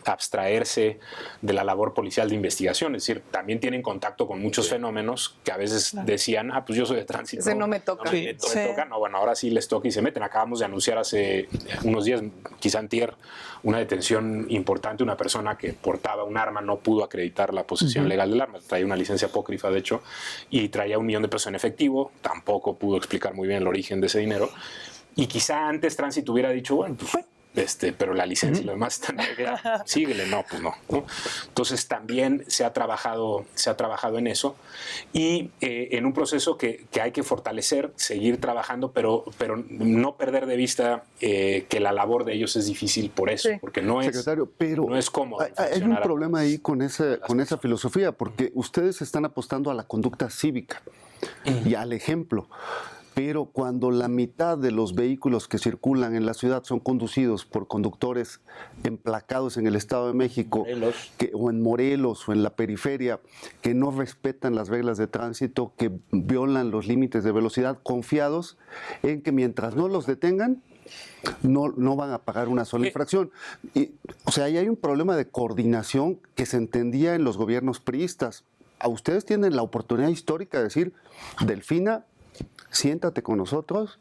abstraerse de la labor policial de investigación. Es decir, también tienen contacto con muchos fenómenos que a veces decían, pues yo soy de tránsito. Ese no me toca. Me toca. No, bueno, ahora sí les toca y se meten. Acabamos de anunciar hace unos días, quizá antier, una detención importante. Una persona que portaba un arma, no pudo acreditar la posesión legal del arma. Traía una licencia apócrifa, de hecho, y traía $1 millón de pesos en efectivo. Tampoco pudo explicar muy bien el origen de ese dinero. Y quizá antes Tránsito hubiera dicho, bueno, pues pero la licencia y lo demás están síguele, no. Entonces también se ha trabajado en eso y en un proceso que hay que fortalecer, seguir trabajando, pero no perder de vista que la labor de ellos es difícil por eso, porque no es, secretario, pero no es cómodo. Hay un problema ahí con esa filosofía, porque ustedes están apostando a la conducta cívica y al ejemplo. pero cuando la mitad de los vehículos que circulan en la ciudad son conducidos por conductores emplacados en el Estado de México, o en Morelos o en la periferia, que no respetan las reglas de tránsito, que violan los límites de velocidad, confiados en que mientras no los detengan, no van a pagar una sola infracción. O sea, ahí hay un problema de coordinación que se entendía en los gobiernos priistas. A ustedes tienen la oportunidad histórica de decir, Delfina, siéntate con nosotros,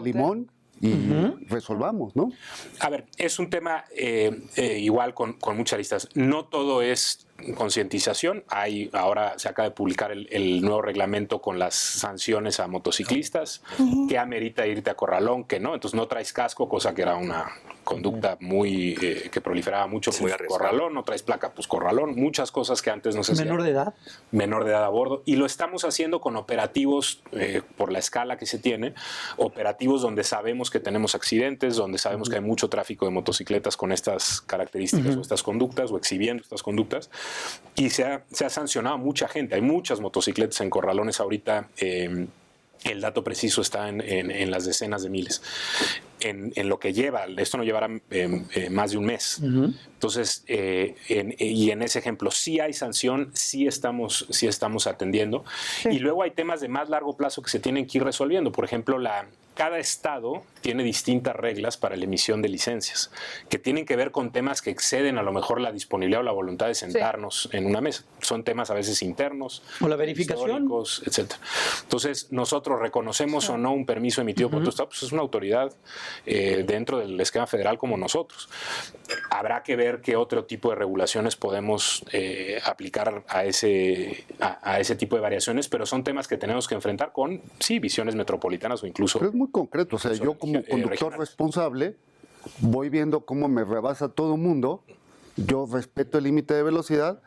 Limón, y resolvamos, ¿no? A ver, es un tema igual con muchas aristas. No todo es concientización. Ahora se acaba de publicar el nuevo reglamento con las sanciones a motociclistas, que amerita irte a corralón, que no. Entonces no traes casco, cosa que era una conducta muy que proliferaba mucho, pues corralón, no traes placa, pues corralón, muchas cosas que antes no se hacían. ¿Menor de edad? Menor de edad a bordo. Y lo estamos haciendo con operativos, por la escala que se tiene, operativos donde sabemos que tenemos accidentes, donde sabemos que hay mucho tráfico de motocicletas con estas características o estas conductas, o exhibiendo estas conductas. Y se ha sancionado a mucha gente. Hay muchas motocicletas en corralones ahorita. El dato preciso está en las decenas de miles. En lo que lleva, esto no llevará más de un mes. Entonces, y en ese ejemplo sí hay sanción, sí estamos atendiendo. Sí. Y luego hay temas de más largo plazo que se tienen que ir resolviendo. Por ejemplo, cada estado tiene distintas reglas para la emisión de licencias, que tienen que ver con temas que exceden a lo mejor la disponibilidad o la voluntad de sentarnos en una mesa. Son temas a veces internos, o la verificación, etc. Entonces, nosotros reconocemos o no un permiso emitido por otro estado, pues es una autoridad dentro del esquema federal como nosotros. Habrá que ver qué otro tipo de regulaciones podemos aplicar a ese tipo de variaciones, pero son temas que tenemos que enfrentar con, sí, visiones metropolitanas o incluso... Pero es muy concreto, o sea, yo como conductor responsable voy viendo cómo me rebasa todo el mundo, yo respeto el límite de velocidad,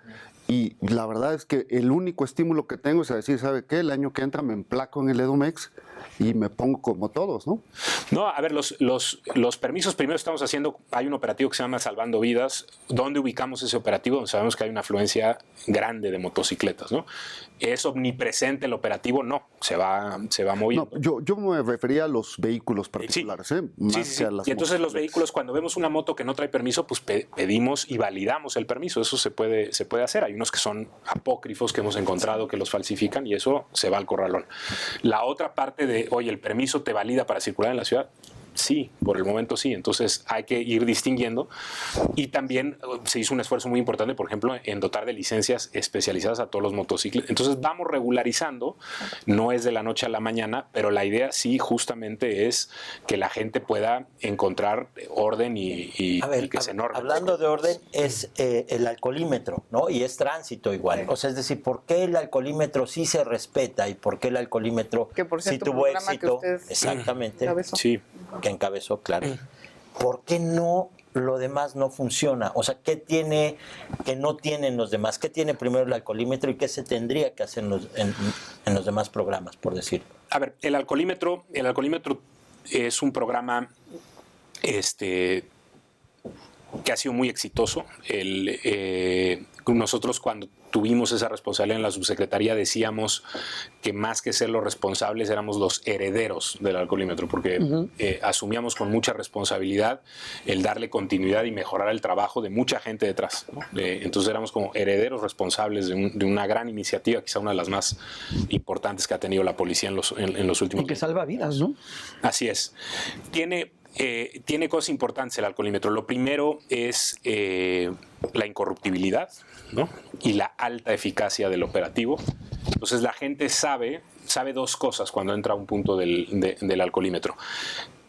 y la verdad es que el único estímulo que tengo es a decir, ¿sabe qué? El año que entra me emplaco en el Edomex y me pongo como todos, ¿no? No, a ver, los permisos, primero estamos haciendo, hay un operativo que se llama Salvando Vidas. ¿Dónde ubicamos ese operativo? Donde sabemos que hay una afluencia grande de motocicletas, ¿no? ¿Es omnipresente el operativo? No, se va moviendo. No, yo me refería a los vehículos particulares, más que a las y entonces los vehículos, cuando vemos una moto que no trae permiso, pues pedimos y validamos el permiso. Eso se puede hacer. Hay unos que son apócrifos que hemos encontrado que los falsifican y eso se va al corralón. La otra parte de, oye, ¿el permiso te valida para circular en la ciudad? Sí, por el momento sí. Entonces hay que ir distinguiendo. Y también se hizo un esfuerzo muy importante, por ejemplo, en dotar de licencias especializadas a todos los motocicletas. Entonces vamos regularizando. No es de la noche a la mañana, pero la idea sí justamente es que la gente pueda encontrar orden y que se norme. Hablando de orden, es el alcoholímetro, ¿no? Y es tránsito igual. O sea, es decir, ¿por qué el alcoholímetro sí se respeta y por qué el alcoholímetro sí tuvo éxito? Exactamente. Sí. Que encabezó, claro. ¿Por qué no lo demás no funciona? O sea, ¿qué tiene que no tienen los demás? ¿Qué tiene primero el alcoholímetro y qué se tendría que hacer en los demás programas, por decirlo? A ver, el alcoholímetro es un programa que ha sido muy exitoso. Nosotros cuando tuvimos esa responsabilidad en la subsecretaría decíamos que más que ser los responsables éramos los herederos del alcoholímetro, porque asumíamos con mucha responsabilidad el darle continuidad y mejorar el trabajo de mucha gente detrás, ¿no? Entonces éramos como herederos responsables de una gran iniciativa, quizá una de las más importantes que ha tenido la policía en los últimos años. Y que salva vidas, ¿no? Así es. Tiene cosas importantes el alcoholímetro. Lo primero es la incorruptibilidad, ¿no? Y la alta eficacia del operativo. Entonces la gente sabe dos cosas cuando entra a un punto del alcoholímetro.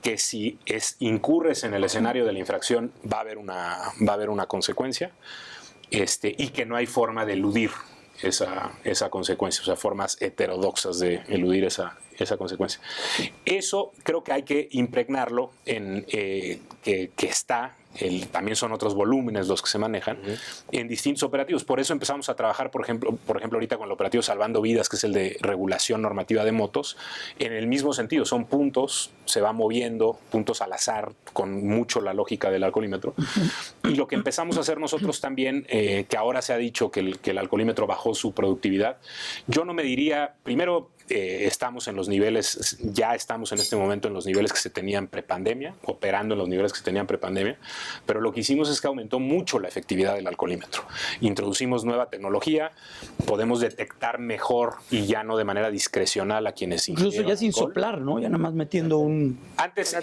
Que si incurres en el escenario de la infracción va a haber una consecuencia, y que no hay forma de eludir esa consecuencia, o sea, formas heterodoxas de eludir esa consecuencia. Eso creo que hay que impregnarlo en que está, también son otros volúmenes los que se manejan en distintos operativos. Por eso empezamos a trabajar, por ejemplo, ahorita con el operativo Salvando Vidas, que es el de regulación normativa de motos, en el mismo sentido, son puntos, se va moviendo, puntos al azar, con mucho la lógica del alcoholímetro. Y lo que empezamos a hacer nosotros también, que ahora se ha dicho que el alcoholímetro bajó su productividad, yo no me diría, primero, estamos en los niveles, ya estamos en este momento en los niveles que se tenían prepandemia, operando en los niveles que se tenían prepandemia, pero lo que hicimos es que aumentó mucho la efectividad del alcoholímetro. Introducimos nueva tecnología, podemos detectar mejor y ya no de manera discrecional a quienes incluso ya sin alcohol. soplar, ¿no? Ya nada más metiendo un... Antes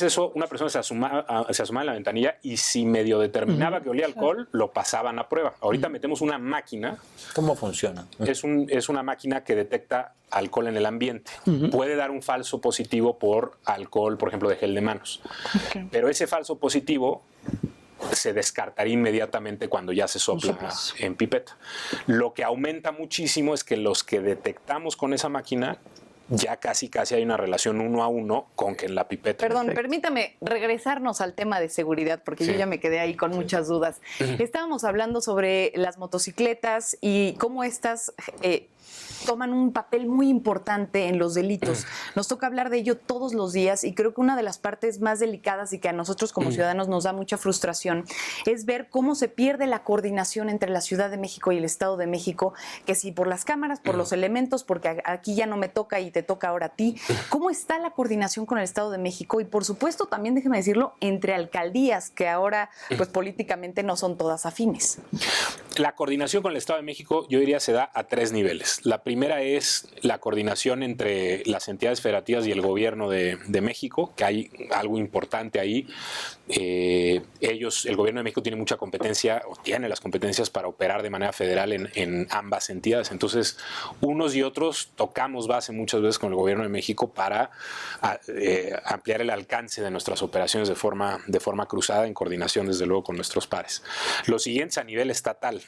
eso, una persona se asomaba en la ventanilla y si medio determinaba que olía alcohol, lo pasaban a prueba. Ahorita metemos una máquina. ¿Cómo funciona? Es una máquina que detecta alcohol en el ambiente. Puede dar un falso positivo por alcohol, por ejemplo, de gel de manos. Pero ese falso positivo se descartaría inmediatamente cuando ya se sopla en pipeta. Lo que aumenta muchísimo es que los que detectamos con esa máquina ya casi hay una relación 1 a 1 con que en la pipeta. Perdón, permítame regresarnos al tema de seguridad, porque yo ya me quedé ahí con muchas dudas. Estábamos hablando sobre las motocicletas y cómo estas toman un papel muy importante en los delitos. Nos toca hablar de ello todos los días y creo que una de las partes más delicadas y que a nosotros como ciudadanos nos da mucha frustración es ver cómo se pierde la coordinación entre la Ciudad de México y el Estado de México, que si por las cámaras, por los elementos, porque aquí ya no me toca y te toca ahora a ti. ¿Cómo está la coordinación con el Estado de México? Y por supuesto, también déjeme decirlo, entre alcaldías, que ahora pues políticamente no son todas afines. La coordinación con el Estado de México, yo diría, se da a 3 niveles. La primera es la coordinación entre las entidades federativas y el gobierno de México, que hay algo importante ahí. El gobierno de México tiene mucha competencia, o tiene las competencias para operar de manera federal en ambas entidades. Entonces, unos y otros tocamos base muchas veces con el gobierno de México para ampliar el alcance de nuestras operaciones de forma cruzada, en coordinación, desde luego, con nuestros pares. Lo siguiente es a nivel estatal.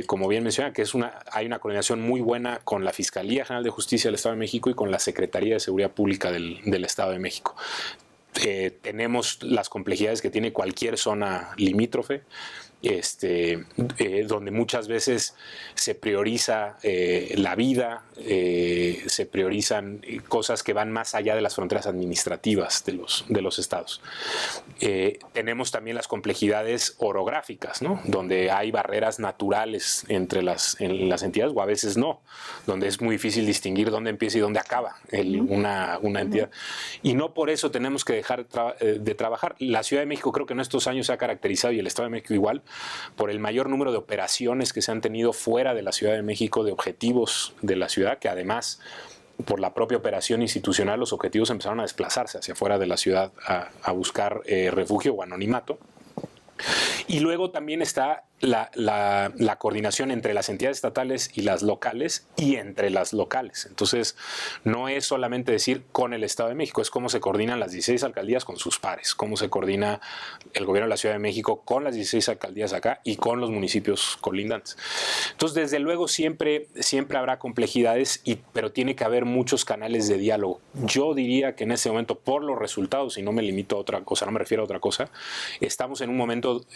Como bien menciona, que hay una coordinación muy buena con la Fiscalía General de Justicia del Estado de México y con la Secretaría de Seguridad Pública del Estado de México. Tenemos las complejidades que tiene cualquier zona limítrofe, donde muchas veces se prioriza la vida, se priorizan cosas que van más allá de las fronteras administrativas de los estados. Tenemos también las complejidades orográficas, ¿no? Donde hay barreras naturales en las entidades, o a veces no, donde es muy difícil distinguir dónde empieza y dónde acaba una entidad. Y no por eso tenemos que dejar de trabajar. La Ciudad de México creo que en estos años se ha caracterizado, y el Estado de México igual, por el mayor número de operaciones que se han tenido fuera de la Ciudad de México, de objetivos de la ciudad, que además, por la propia operación institucional, los objetivos empezaron a desplazarse hacia fuera de la ciudad a buscar refugio o anonimato. Y luego también está la coordinación entre las entidades estatales y las locales y entre las locales. Entonces, no es solamente decir con el Estado de México, es cómo se coordinan las 16 alcaldías con sus pares, cómo se coordina el gobierno de la Ciudad de México con las 16 alcaldías acá y con los municipios colindantes. Entonces, desde luego, siempre habrá complejidades, pero tiene que haber muchos canales de diálogo. Yo diría que en este momento, por los resultados, y no me limito a otra cosa, no me refiero a otra cosa, estamos en un momento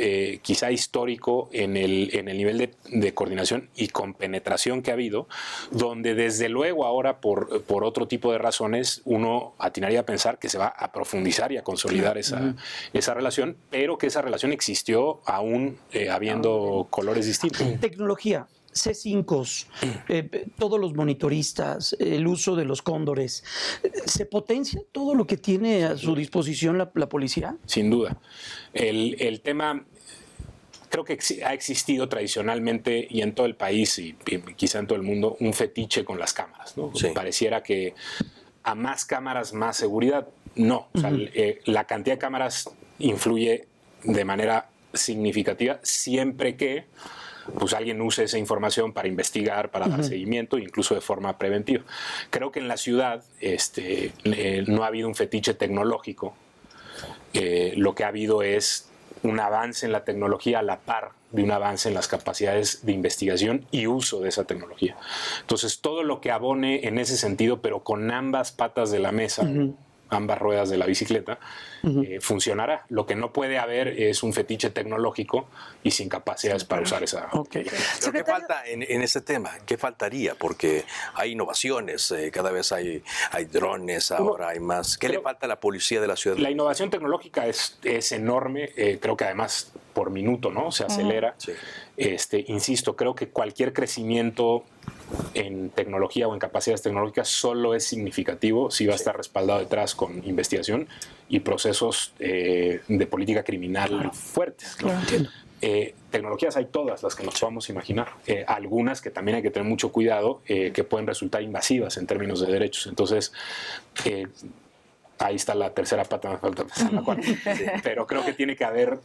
quizá histórico en el nivel de coordinación y compenetración que ha habido, donde desde luego ahora por otro tipo de razones uno atinaría a pensar que se va a profundizar y a consolidar esa relación, pero que esa relación existió aún habiendo colores distintos. Tecnología. C5s, todos los monitoristas, el uso de los cóndores. ¿Se potencia todo lo que tiene a su disposición la policía? Sin duda. El tema creo que ha existido tradicionalmente y en todo el país y quizá en todo el mundo un fetiche con las cámaras, ¿no? Sí. Pareciera que a más cámaras, más seguridad. No. O sea, la cantidad de cámaras influye de manera significativa siempre que pues alguien use esa información para investigar, para dar seguimiento, incluso de forma preventiva. Creo que en la ciudad no ha habido un fetiche tecnológico. Lo que ha habido es un avance en la tecnología a la par de un avance en las capacidades de investigación y uso de esa tecnología. Entonces, todo lo que abone en ese sentido, pero con ambas patas de la mesa, ambas ruedas de la bicicleta, funcionará. Lo que no puede haber es un fetiche tecnológico y sin capacidades para usar esa. Okay. ¿Pero qué falta en ese tema? ¿Qué faltaría? Porque hay innovaciones, cada vez hay drones, ahora hay más. ¿Qué le falta a la policía de la ciudad? La innovación tecnológica es enorme, creo que además por minuto, ¿no? Se acelera. Sí. Insisto, creo que cualquier crecimiento en tecnología o en capacidades tecnológicas solo es significativo si va a estar respaldado detrás con investigación y procesos de política criminal fuertes, ¿no? Tecnologías hay todas las que nos podamos imaginar. Algunas que también hay que tener mucho cuidado, que pueden resultar invasivas en términos de derechos. Entonces, ahí está la tercera pata, me falta pensar la cuarta. Pero creo que tiene que haber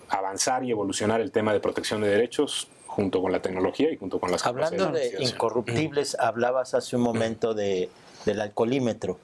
avanzar y evolucionar el tema de protección de derechos junto con la tecnología y junto con las capacidades. Hablando de incorruptibles, hablabas hace un momento del alcoholímetro.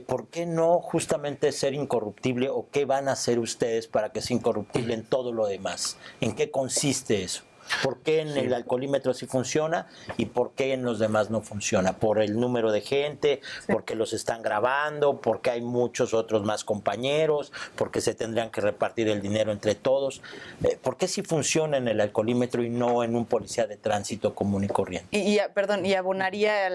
¿Por qué no justamente ser incorruptible o qué van a hacer ustedes para que sea incorruptible en todo lo demás? ¿En qué consiste eso? ¿Por qué en el alcoholímetro sí funciona y por qué en los demás no funciona? ¿Por el número de gente? ¿Porque los están grabando? ¿Porque hay muchos otros más compañeros? ¿Porque se tendrían que repartir el dinero entre todos? ¿Por qué sí funciona en el alcoholímetro y no en un policía de tránsito común y corriente? Y abonaría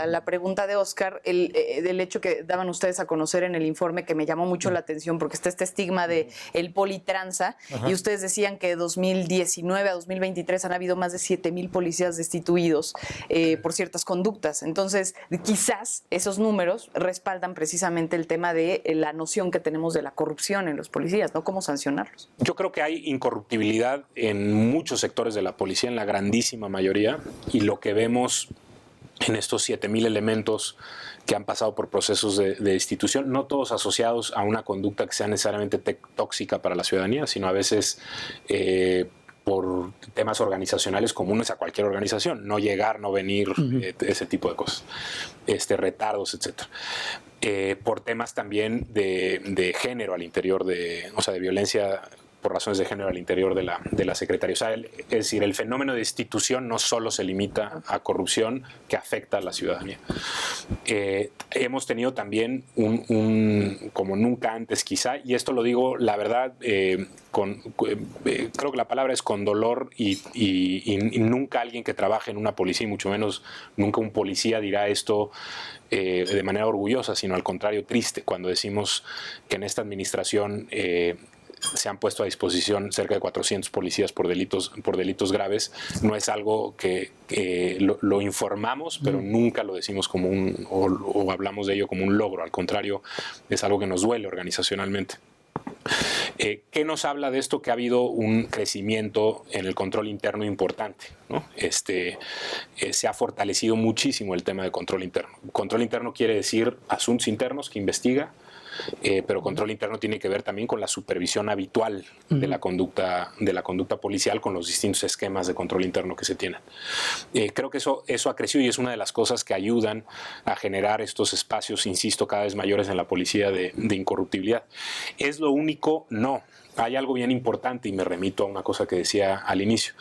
a la pregunta de Oscar del hecho que daban ustedes a conocer en el informe, que me llamó mucho la atención porque está este estigma de el politranza, y ustedes decían que de 2019 a 2023 han habido más de 7,000 policías destituidos por ciertas conductas. Entonces, quizás esos números respaldan precisamente el tema de la noción que tenemos de la corrupción en los policías, ¿no? ¿Cómo sancionarlos? Yo creo que hay incorruptibilidad en muchos sectores de la policía, en la grandísima mayoría, y lo que vemos en estos 7,000 elementos que han pasado por procesos de destitución, no todos asociados a una conducta que sea necesariamente tóxica para la ciudadanía, sino a veces por temas organizacionales comunes a cualquier organización, no llegar, no venir, ese tipo de cosas, retardos, etcétera. Por temas también de género al interior de violencia por razones de género al interior de la Secretaría. O sea, es decir, el fenómeno de destitución no solo se limita a corrupción que afecta a la ciudadanía. Hemos tenido también como nunca antes quizá, y esto lo digo, la verdad, creo que la palabra es con dolor y nunca alguien que trabaje en una policía, y mucho menos nunca un policía dirá esto de manera orgullosa, sino al contrario, triste, cuando decimos que en esta administración se han puesto a disposición cerca de 400 policías por delitos graves. No es algo que lo informamos, pero nunca lo decimos como o hablamos de ello como un logro. Al contrario, es algo que nos duele organizacionalmente. ¿Qué nos habla de esto? Que ha habido un crecimiento en el control interno importante, ¿no? Se ha fortalecido muchísimo el tema de control interno. Control interno quiere decir asuntos internos que investiga, pero control interno tiene que ver también con la supervisión habitual de la conducta policial, con los distintos esquemas de control interno que se tienen. Creo que eso ha crecido y es una de las cosas que ayudan a generar estos espacios, insisto, cada vez mayores en la policía de incorruptibilidad. ¿Es lo único? No. Hay algo bien importante y me remito a una cosa que decía al inicio.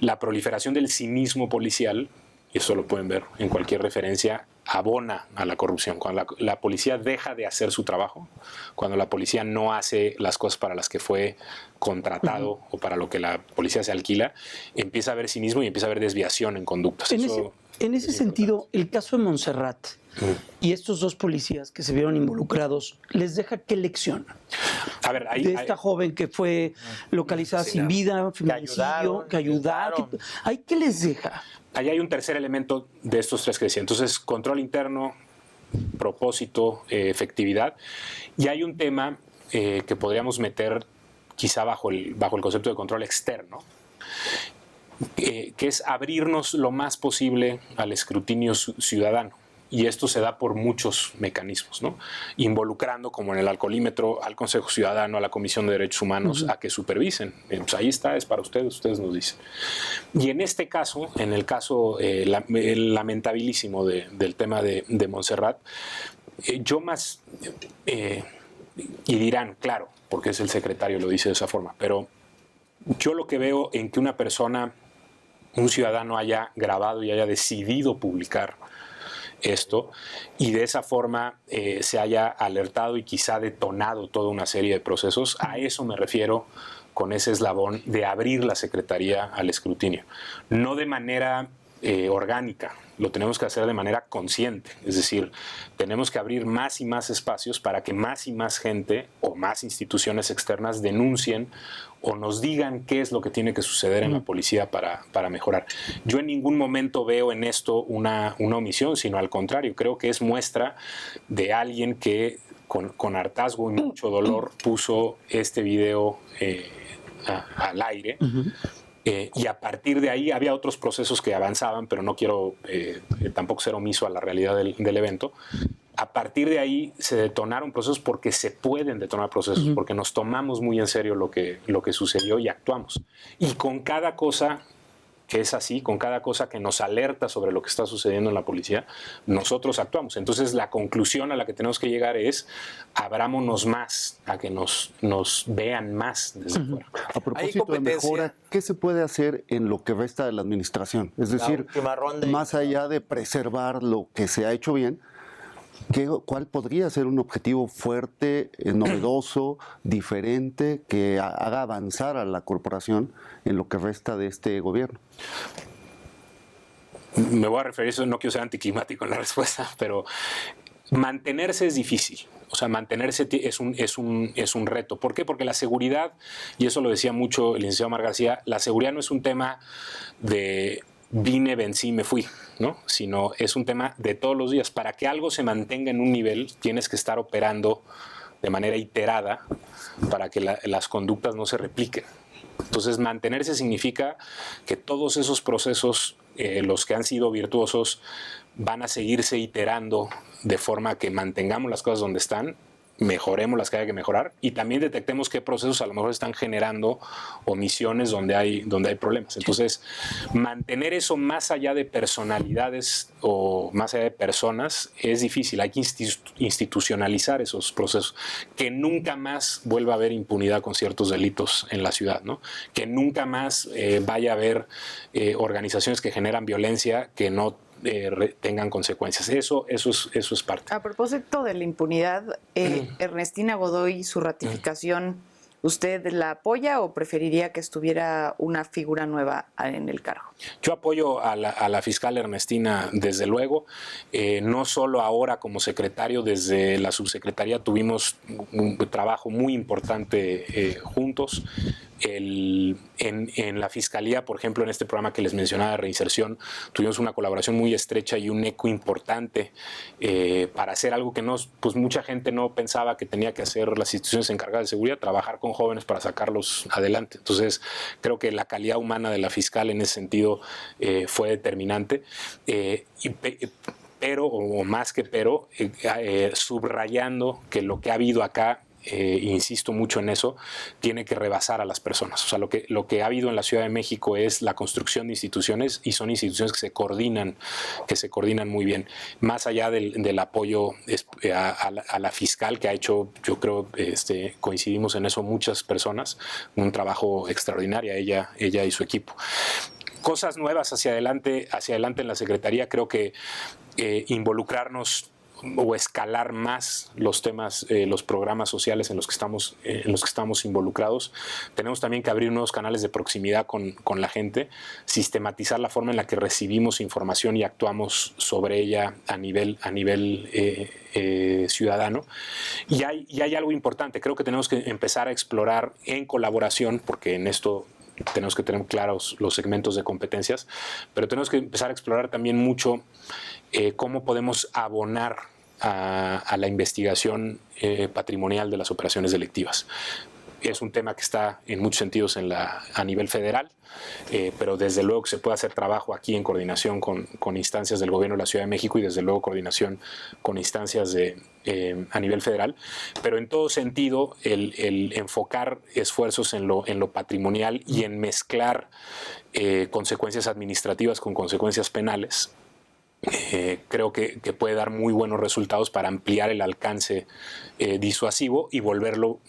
La proliferación del cinismo policial, y eso lo pueden ver en cualquier referencia, abona a la corrupción. Cuando la policía deja de hacer su trabajo, cuando la policía no hace las cosas para las que fue contratado o para lo que la policía se alquila, empieza a haber cinismo y empieza a haber desviación en conductas. En ese sentido, el caso de Montserrat y estos dos policías que se vieron involucrados, ¿les deja qué lección? A ver, de esta joven que fue localizada sin vida, feminicidio, que ayudaron. ¿Qué les deja? Ahí hay un tercer elemento de estos tres que decía. Entonces, control interno, propósito, efectividad. Y hay un tema que podríamos meter quizá bajo el concepto de control externo, que es abrirnos lo más posible al escrutinio ciudadano. Y esto se da por muchos mecanismos, ¿no? Involucrando, como en el alcoholímetro, al Consejo Ciudadano, a la Comisión de Derechos Humanos, a que supervisen. Pues ahí está, es para ustedes nos dicen. Y en este caso, en el caso lamentabilísimo del tema de Montserrat, yo más, y dirán, claro, porque es el secretario, lo dice de esa forma, pero yo lo que veo en que una persona, un ciudadano haya grabado y haya decidido publicar esto y de esa forma se haya alertado y quizá detonado toda una serie de procesos, a eso me refiero con ese eslabón de abrir la Secretaría al escrutinio. No de manera orgánica, lo tenemos que hacer de manera consciente, es decir, tenemos que abrir más y más espacios para que más y más gente o más instituciones externas denuncien o nos digan qué es lo que tiene que suceder en la policía para mejorar. Yo en ningún momento veo en esto una omisión, sino al contrario, creo que es muestra de alguien que con hartazgo y mucho dolor puso este video al aire. Y a partir de ahí había otros procesos que avanzaban, pero no quiero tampoco ser omiso a la realidad del evento. A partir de ahí se detonaron procesos porque se pueden detonar procesos, porque nos tomamos muy en serio lo que sucedió y actuamos. Y con cada cosa que es así, con cada cosa que nos alerta sobre lo que está sucediendo en la policía, nosotros actuamos. Entonces la conclusión a la que tenemos que llegar es abrámonos más, a que nos vean más desde fuera. A propósito de mejora, ¿qué se puede hacer en lo que resta de la administración? Es decir, más allá de preservar lo que se ha hecho bien, ¿cuál podría ser un objetivo fuerte, novedoso, diferente, que haga avanzar a la corporación en lo que resta de este gobierno? Me voy a referir a eso, no quiero ser anticlimático en la respuesta, pero mantenerse es difícil. O sea, mantenerse es un reto. ¿Por qué? Porque la seguridad, y eso lo decía mucho el licenciado Omar García, la seguridad no es un tema de vine, vencí, me fui, ¿no? Sino es un tema de todos los días. Para que algo se mantenga en un nivel, tienes que estar operando de manera iterada para que las conductas no se repliquen. Entonces, mantenerse significa que todos esos procesos, los que han sido virtuosos, van a seguirse iterando de forma que mantengamos las cosas donde están, mejoremos las que haya que mejorar y también detectemos qué procesos a lo mejor están generando omisiones donde hay problemas. Entonces, mantener eso más allá de personalidades o más allá de personas es difícil. Hay que institucionalizar esos procesos. Que nunca más vuelva a haber impunidad con ciertos delitos en la ciudad, ¿no? Que nunca más vaya a haber organizaciones que generan violencia que no tengan consecuencias. Eso es parte. A propósito de la impunidad, Ernestina Godoy, su ratificación, ¿usted la apoya o preferiría que estuviera una figura nueva en el cargo? Yo apoyo a la fiscal Ernestina, desde luego. No solo ahora como secretario, desde la subsecretaría tuvimos un trabajo muy importante juntos. En la Fiscalía, por ejemplo, en este programa que les mencionaba de reinserción, tuvimos una colaboración muy estrecha y un eco importante para hacer algo que mucha gente no pensaba que tenía que hacer las instituciones encargadas de seguridad, trabajar con jóvenes para sacarlos adelante. Entonces, creo que la calidad humana de la fiscal en ese sentido fue determinante. Subrayando que lo que ha habido acá, insisto mucho en eso, tiene que rebasar a las personas. O sea, lo que ha habido en la Ciudad de México es la construcción de instituciones y son instituciones que se coordinan muy bien. Más allá del apoyo a la fiscal que ha hecho, yo creo, coincidimos en eso muchas personas, un trabajo extraordinario, ella y su equipo. Cosas nuevas hacia adelante en la Secretaría, creo que involucrarnos o escalar más los temas, los programas sociales en los que estamos involucrados. Tenemos también que abrir nuevos canales de proximidad con la gente, sistematizar la forma en la que recibimos información y actuamos sobre ella a nivel ciudadano. Y hay algo importante, creo que tenemos que empezar a explorar en colaboración, porque en esto tenemos que tener claros los segmentos de competencias, pero tenemos que empezar a explorar también mucho cómo podemos abonar a la investigación patrimonial de las operaciones delictivas. Es un tema que está en muchos sentidos a nivel federal, pero desde luego que se puede hacer trabajo aquí en coordinación con instancias del gobierno de la Ciudad de México y desde luego coordinación con instancias a nivel federal, pero en todo sentido el enfocar esfuerzos en lo patrimonial y en mezclar consecuencias administrativas con consecuencias penales. Creo que puede dar muy buenos resultados para ampliar el alcance disuasivo y volverlo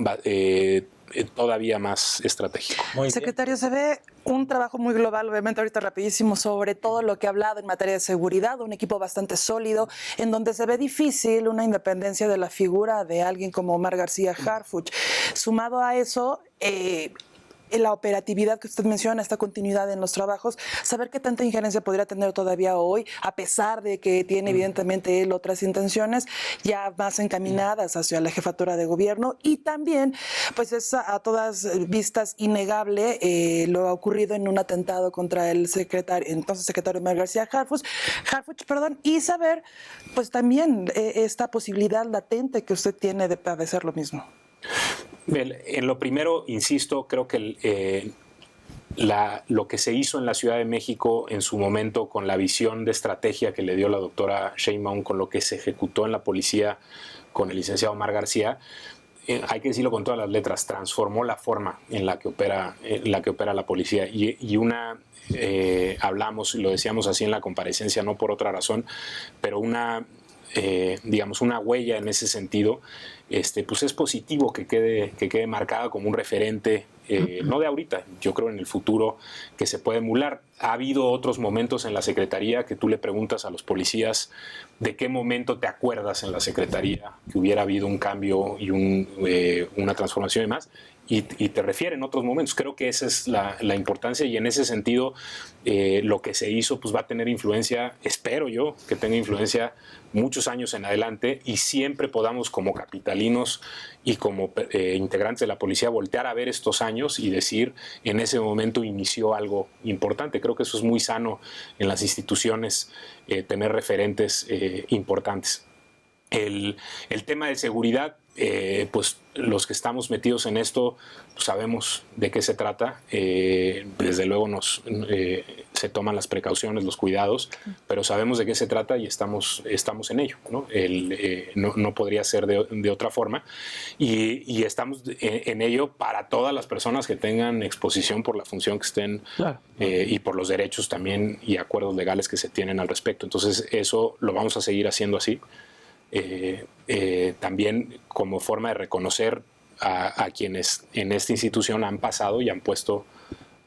todavía más estratégico. Secretario, se ve un trabajo muy global, obviamente ahorita rapidísimo, sobre todo lo que ha hablado en materia de seguridad, un equipo bastante sólido, en donde se ve difícil una independencia de la figura de alguien como Omar García Harfuch. Sumado a eso, la operatividad que usted menciona, esta continuidad en los trabajos, saber qué tanta injerencia podría tener todavía hoy, a pesar de que tiene evidentemente él otras intenciones ya más encaminadas hacia la jefatura de gobierno, y también pues es a todas vistas innegable lo ocurrido en un atentado contra el entonces secretario Omar García Harfuch, y saber pues también esta posibilidad latente que usted tiene de padecer lo mismo. En lo primero, insisto, creo que lo que se hizo en la Ciudad de México en su momento con la visión de estrategia que le dio la doctora Sheinbaum, con lo que se ejecutó en la policía con el licenciado Omar García, hay que decirlo con todas las letras, transformó la forma en la que opera la policía. Hablamos, lo decíamos así en la comparecencia, no por otra razón, pero una huella en ese sentido, pues es positivo que quede marcada como un referente, no de ahorita, yo creo en el futuro que se puede emular. Ha habido otros momentos en la Secretaría que tú le preguntas a los policías de qué momento te acuerdas en la Secretaría que hubiera habido un cambio y una transformación y demás, y te refieren otros momentos. Creo que esa es la importancia, y en ese sentido lo que se hizo pues va a tener influencia, espero yo, que tenga influencia muchos años en adelante, y siempre podamos como capitalinos y como integrantes de la policía voltear a ver estos años y decir, en ese momento inició algo importante. Creo que eso es muy sano en las instituciones, tener referentes importantes. El tema de seguridad, pues los que estamos metidos en esto pues sabemos de qué se trata. Desde luego se toman las precauciones, los cuidados, pero sabemos de qué se trata y estamos en ello, ¿no? No podría ser de otra forma, y estamos en ello para todas las personas que tengan exposición por la función que estén, claro, y por los derechos también y acuerdos legales que se tienen al respecto. Entonces eso lo vamos a seguir haciendo así. También como forma de reconocer a quienes en esta institución han pasado y han puesto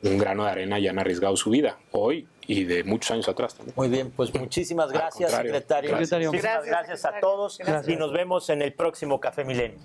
un grano de arena y han arriesgado su vida hoy y de muchos años atrás también. Muy bien, pues muchísimas gracias, secretario. Gracias. Muchísimas gracias a todos. Gracias. Y nos vemos en el próximo Café Milenio.